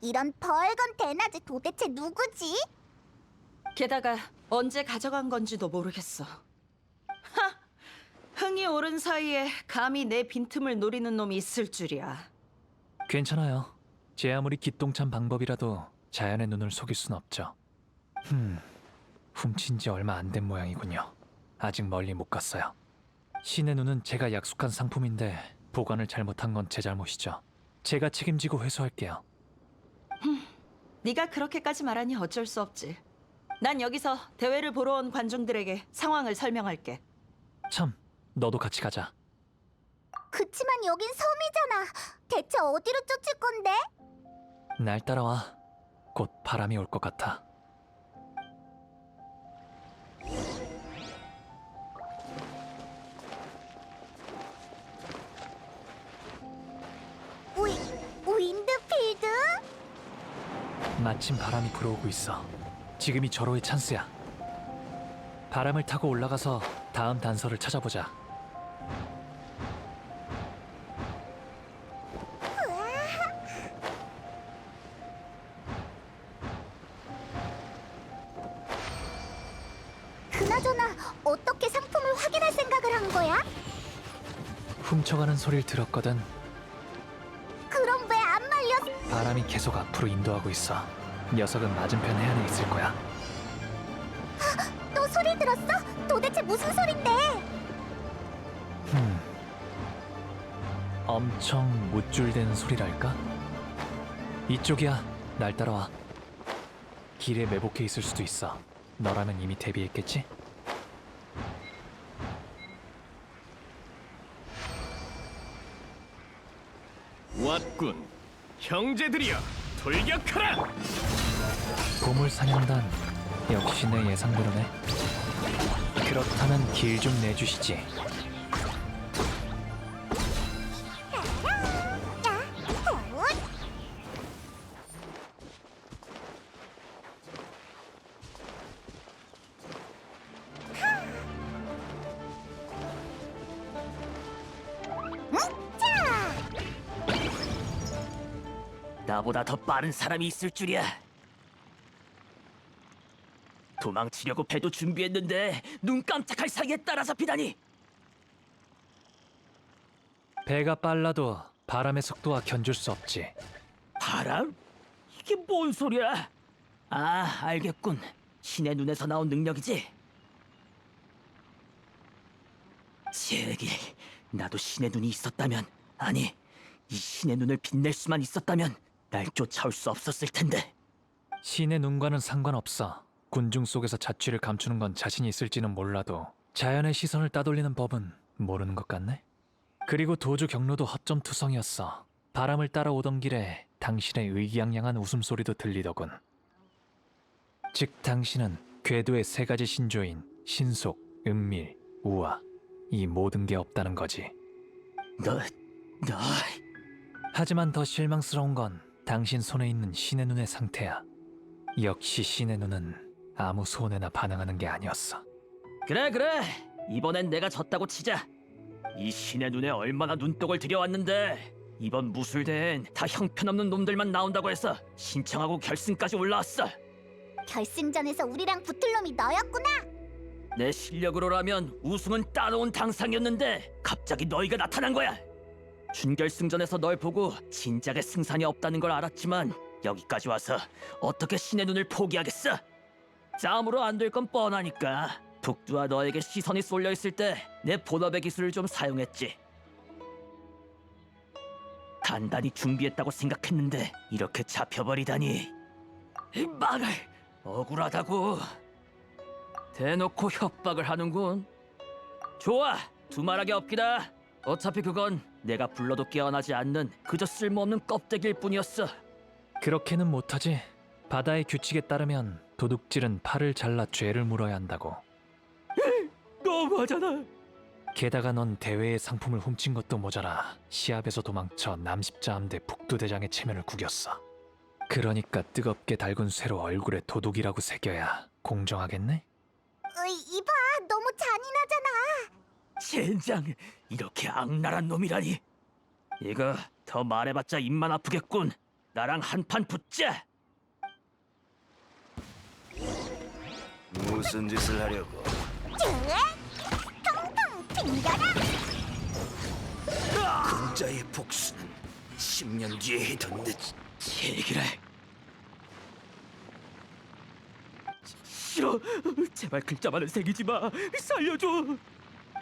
[SPEAKER 1] 이런 벌건 대낮에 도대체 누구지?
[SPEAKER 3] 게다가 언제 가져간 건지도 모르겠어. 하! 흥이 오른 사이에 감히 내 빈틈을 노리는 놈이 있을 줄이야.
[SPEAKER 5] 괜찮아요. 제 아무리 기똥찬 방법이라도 자연의 눈을 속일 순 없죠. 훔친 지 얼마 안 된 모양이군요. 아직 멀리 못 갔어요. 신의 눈은 제가 약속한 상품인데 보관을 잘못한 건 제 잘못이죠. 제가 책임지고 회수할게요.
[SPEAKER 3] 네가 그렇게까지 말하니 어쩔 수 없지. 난 여기서 대회를 보러 온 관중들에게 상황을 설명할게.
[SPEAKER 5] 참, 너도 같이 가자.
[SPEAKER 1] 그치만 여긴 섬이잖아. 대체 어디로 쫓을 건데?
[SPEAKER 5] 날 따라와. 곧 바람이 올 것 같아. 마침 바람이 불어오고 있어. 지금이 절호의 찬스야. 바람을 타고 올라가서 다음 단서를 찾아보자.
[SPEAKER 1] 그나저나 어떻게 상품을 확인할 생각을 한 거야?
[SPEAKER 5] 훔쳐가는 소리를 들었거든.
[SPEAKER 1] 그럼 왜 안 말렸?
[SPEAKER 5] 바람이 계속 앞으로 인도하고 있어. 녀석은 맞은편 해안에 있을 거야.
[SPEAKER 1] 또 소리 들었어? 도대체 무슨 소린데?
[SPEAKER 5] 엄청 못줄대는 소리랄까? 이쪽이야. 날 따라와. 길에 매복해 있을 수도 있어. 너라면 이미 대비했겠지?
[SPEAKER 6] 왔군. 형제들이여, 돌격하라!
[SPEAKER 5] 보물 사냥단. 역시 내 예상대로네. 그렇다면 길 좀 내주시지.
[SPEAKER 8] 나보다 더 빠른 사람이 있을 줄이야. 도망치려고 배도 준비했는데 눈 깜짝할 사이에 따라잡히다니.
[SPEAKER 5] 배가 빨라도 바람의 속도와 견줄 수 없지.
[SPEAKER 8] 바람? 이게 뭔 소리야? 아, 알겠군. 신의 눈에서 나온 능력이지? 제길, 나도 신의 눈이 있었다면, 아니, 이 신의 눈을 빛낼 수만 있었다면 날 쫓아올 수 없었을 텐데.
[SPEAKER 5] 신의 눈과는 상관없어. 군중 속에서 자취를 감추는 건 자신이 있을지는 몰라도 자연의 시선을 따돌리는 법은 모르는 것 같네. 그리고 도주 경로도 허점투성이었어. 바람을 따라오던 길에 당신의 의기양양한 웃음소리도 들리더군. 즉 당신은 궤도의 세 가지 신조인 신속, 은밀, 우화, 이 모든 게 없다는 거지.
[SPEAKER 8] 너...
[SPEAKER 5] 하지만 더 실망스러운 건 당신 손에 있는 신의 눈의 상태야. 역시 신의 눈은 아무 손해나 반응하는 게 아니었어.
[SPEAKER 8] 그래. 이번엔 내가 졌다고 치자. 이 신의 눈에 얼마나 눈독을 들여왔는데 이번 무술대엔 다 형편없는 놈들만 나온다고 해서 신청하고 결승까지 올라왔어.
[SPEAKER 1] 결승전에서 우리랑 붙을 놈이 너였구나.
[SPEAKER 8] 내 실력으로라면 우승은 따놓은 당상이었는데 갑자기 너희가 나타난 거야. 준결승전에서 널 보고 진작에 승산이 없다는 걸 알았지만 여기까지 와서 어떻게 신의 눈을 포기하겠어? 싸움으로 안 될 건 뻔하니까 독두와 너에게 시선이 쏠려 있을 때 내 본업의 기술을 좀 사용했지. 단단히 준비했다고 생각했는데 이렇게 잡혀버리다니. 이 망할, 억울하다고. 대놓고 협박을 하는군. 좋아, 두말하게 없기다. 어차피 그건 내가 불러도 깨어나지 않는 그저 쓸모없는 껍데기일 뿐이었어.
[SPEAKER 5] 그렇게는 못하지. 바다의 규칙에 따르면 도둑질은 팔을 잘라 죄를 물어야 한다고.
[SPEAKER 8] 너무하잖아.
[SPEAKER 5] 게다가 넌 대회의 상품을 훔친 것도 모자라 시합에서 도망쳐 남십자함대 북두대장의 체면을 구겼어. 그러니까 뜨겁게 달군 쇠로 얼굴에 도둑이라고 새겨야 공정하겠네?
[SPEAKER 1] 이봐, 너무 잔인하잖아.
[SPEAKER 8] 젠장, 이렇게 악랄한 놈이라니. 이거 더 말해봤자 입만 아프겠군. 나랑 한판 붙자.
[SPEAKER 12] 무슨 짓을 하려고?
[SPEAKER 1] 텅텅 튕겨라.
[SPEAKER 12] 공자의 복수는 10년 뒤에 해뒀는데
[SPEAKER 8] 제기를. 싫어. 제발 글자만은 새기지 마. 살려줘.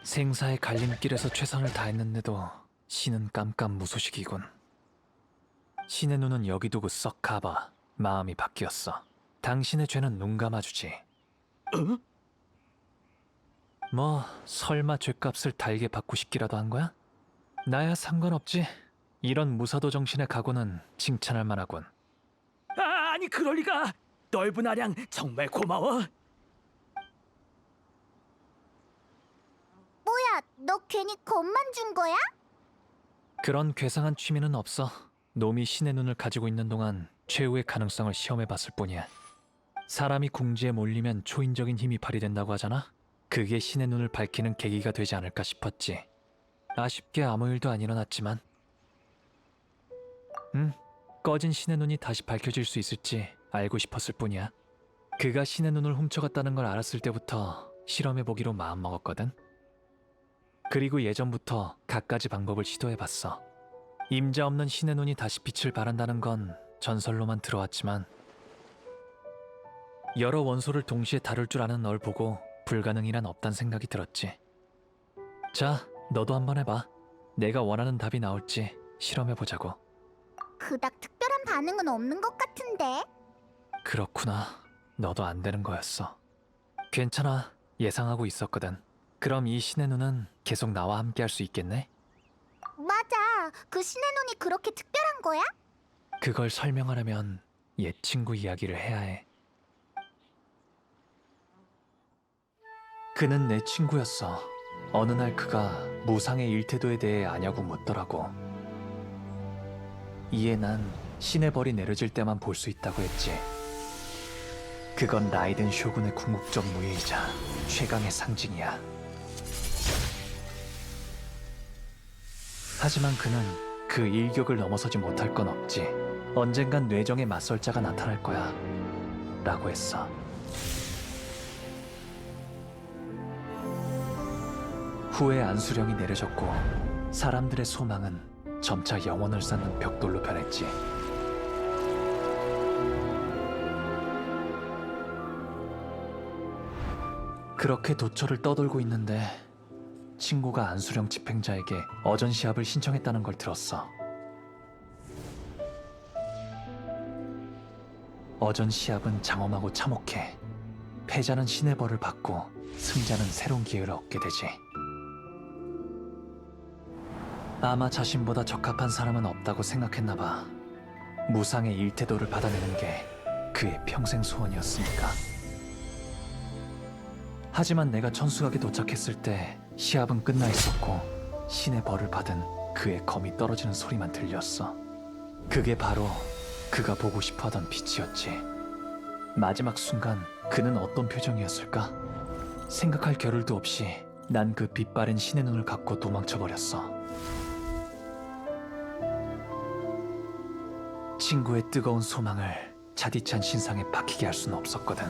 [SPEAKER 5] 생사의 갈림길에서 최선을 다했는데도 신은 깜깜무소식이군. 신의 눈은 여기 두고 썩 가봐. 마음이 바뀌었어. 당신의 죄는 눈 감아주지. 뭐 설마 죄값을 달게 받고 싶기라도 한 거야? 나야 상관없지. 이런 무사도 정신의 각오는 칭찬할 만하군.
[SPEAKER 8] 아니 그럴 리가. 넓은 아량 정말 고마워.
[SPEAKER 1] 뭐야, 너 괜히 겁만 준 거야?
[SPEAKER 5] 그런 괴상한 취미는 없어. 놈이 신의 눈을 가지고 있는 동안 최후의 가능성을 시험해봤을 뿐이야. 사람이 궁지에 몰리면 초인적인 힘이 발휘된다고 하잖아? 그게 신의 눈을 밝히는 계기가 되지 않을까 싶었지. 아쉽게 아무 일도 안 일어났지만. 꺼진 신의 눈이 다시 밝혀질 수 있을지 알고 싶었을 뿐이야. 그가 신의 눈을 훔쳐갔다는 걸 알았을 때부터 실험해보기로 마음먹었거든. 그리고 예전부터 갖가지 방법을 시도해봤어. 임자 없는 신의 눈이 다시 빛을 발한다는 건 전설로만 들어왔지만 여러 원소를 동시에 다룰 줄 아는 널 보고 불가능이란 없단 생각이 들었지. 자, 너도 한번 해봐. 내가 원하는 답이 나올지 실험해보자고.
[SPEAKER 1] 그닥 특별한 반응은 없는 것 같은데.
[SPEAKER 5] 그렇구나. 너도 안 되는 거였어. 괜찮아. 예상하고 있었거든. 그럼 이 신의 눈은 계속 나와 함께 할 수 있겠네?
[SPEAKER 1] 맞아. 그 신의 눈이 그렇게 특별한 거야?
[SPEAKER 5] 그걸 설명하려면 옛 친구 이야기를 해야 해. 그는 내 친구였어. 어느 날 그가 무상의 일태도에 대해 아냐고 묻더라고. 이에 난 신의 벌이 내려질 때만 볼 수 있다고 했지. 그건 라이덴 쇼군의 궁극적 무예이자 최강의 상징이야. 하지만 그는 그 일격을 넘어서지 못할 건 없지. 언젠간 뇌정에 맞설 자가 나타날 거야. 라고 했어. 후에 안수령이 내려졌고 사람들의 소망은 점차 영혼을 쌓는 벽돌로 변했지. 그렇게 도처를 떠돌고 있는데 친구가 안수령 집행자에게 어전 시합을 신청했다는 걸 들었어. 어전 시합은 장엄하고 참혹해. 패자는 신의 벌을 받고 승자는 새로운 기회를 얻게 되지. 아마 자신보다 적합한 사람은 없다고 생각했나 봐. 무상의 일태도를 받아내는 게 그의 평생 소원이었으니까. 하지만 내가 천수각에 도착했을 때 시합은 끝나 있었고 신의 벌을 받은 그의 검이 떨어지는 소리만 들렸어. 그게 바로 그가 보고 싶어하던 빛이었지. 마지막 순간 그는 어떤 표정이었을까? 생각할 겨를도 없이 난 그 빛바랜 신의 눈을 갖고 도망쳐버렸어. 친구의 뜨거운 소망을 차디찬 신상에 박히게 할 수는 없었거든.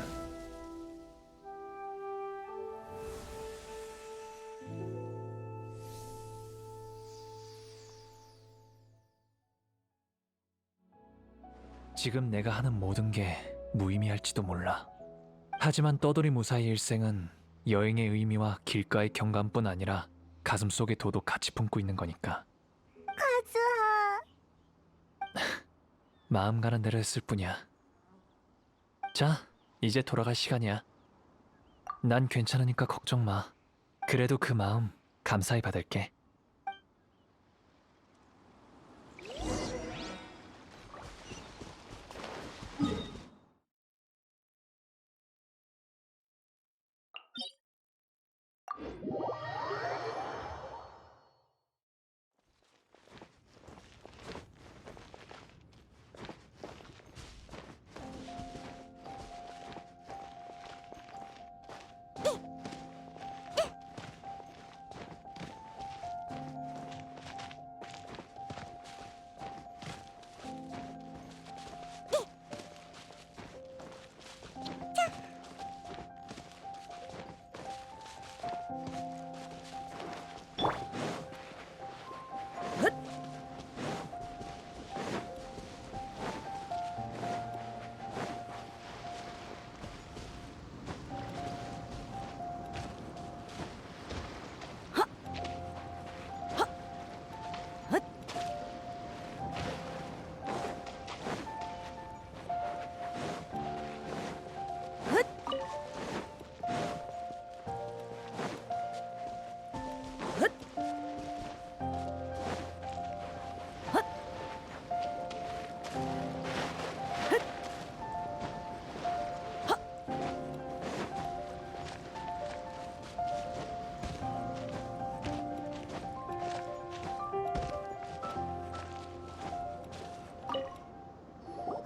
[SPEAKER 5] 지금 내가 하는 모든 게 무의미할지도 몰라. 하지만 떠돌이 무사의 일생은 여행의 의미와 길가의 경감뿐 아니라 가슴속의 도도 같이 품고 있는 거니까.
[SPEAKER 1] 가즈아.
[SPEAKER 5] 마음 가는 대로 했을 뿐이야. 자, 이제 돌아갈 시간이야. 난 괜찮으니까 걱정 마. 그래도 그 마음 감사히 받을게.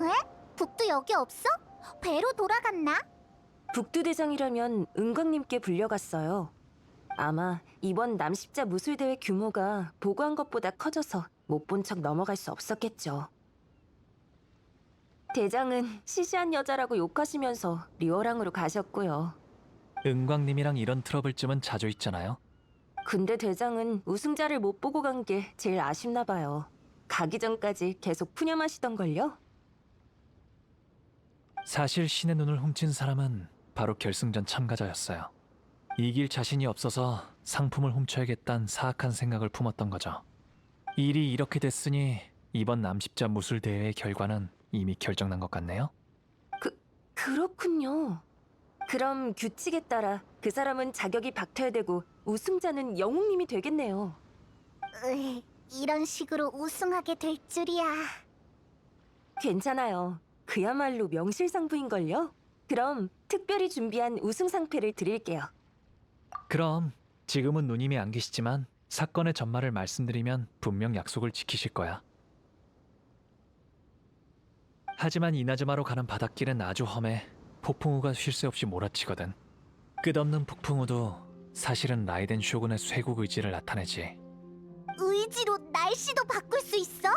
[SPEAKER 1] 에? 여기 없어? 배로 돌아갔나?
[SPEAKER 10] 북두대장이라면 은광님께 불려갔어요. 아마 이번 남십자 무술대회 규모가 보고한 것보다 커져서 못 본 척 넘어갈 수 없었겠죠. 대장은 시시한 여자라고 욕하시면서 리워랑으로 가셨고요.
[SPEAKER 5] 은광님이랑 이런 트러블쯤은 자주 있잖아요.
[SPEAKER 10] 근데 대장은 우승자를 못 보고 간 게 제일 아쉽나 봐요. 가기 전까지 계속 푸념하시던걸요?
[SPEAKER 5] 사실 신의 눈을 훔친 사람은 바로 결승전 참가자였어요. 이길 자신이 없어서 상품을 훔쳐야겠다는 사악한 생각을 품었던 거죠. 일이 이렇게 됐으니 이번 남십자 무술 대회의 결과는 이미 결정난 것 같네요.
[SPEAKER 10] 그렇군요. 그럼 규칙에 따라 그 사람은 자격이 박탈되고 우승자는 영웅님이 되겠네요.
[SPEAKER 1] 이런 식으로 우승하게 될 줄이야.
[SPEAKER 10] 괜찮아요. 그야말로 명실상부인걸요? 그럼 특별히 준비한 우승 상패를 드릴게요.
[SPEAKER 5] 그럼 지금은 누님이 안 계시지만 사건의 전말을 말씀드리면 분명 약속을 지키실 거야. 하지만 이나즈마로 가는 바닷길은 아주 험해 폭풍우가 쉴 새 없이 몰아치거든. 끝없는 폭풍우도 사실은 라이덴 쇼군의 쇄국 의지를 나타내지.
[SPEAKER 1] 의지로 날씨도 바꿀 수 있어?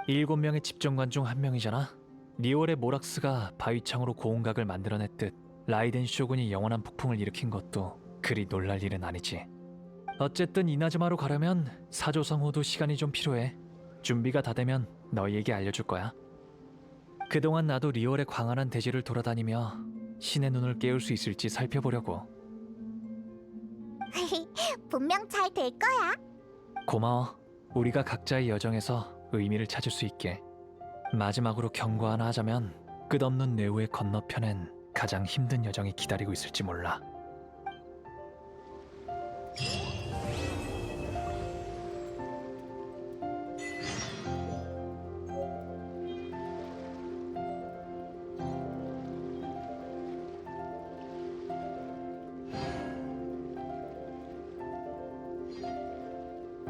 [SPEAKER 5] 7명의 집정관 중 한 명이잖아. 리월의 모락스가 바위창으로 고운각을 만들어냈듯 라이덴 쇼군이 영원한 폭풍을 일으킨 것도 그리 놀랄 일은 아니지. 어쨌든 이나즈마로 가려면 사조성 후도 시간이 좀 필요해. 준비가 다 되면 너희에게 알려줄 거야. 그동안 나도 리월의 광활한 대지를 돌아다니며 신의 눈을 깨울 수 있을지 살펴보려고.
[SPEAKER 1] 분명 잘 될 거야.
[SPEAKER 5] 고마워. 우리가 각자의 여정에서 의미를 찾을 수 있게. 마지막으로 경고 하나 하자면 끝없는 뇌우의 건너편엔 가장 힘든 여정이 기다리고 있을지 몰라.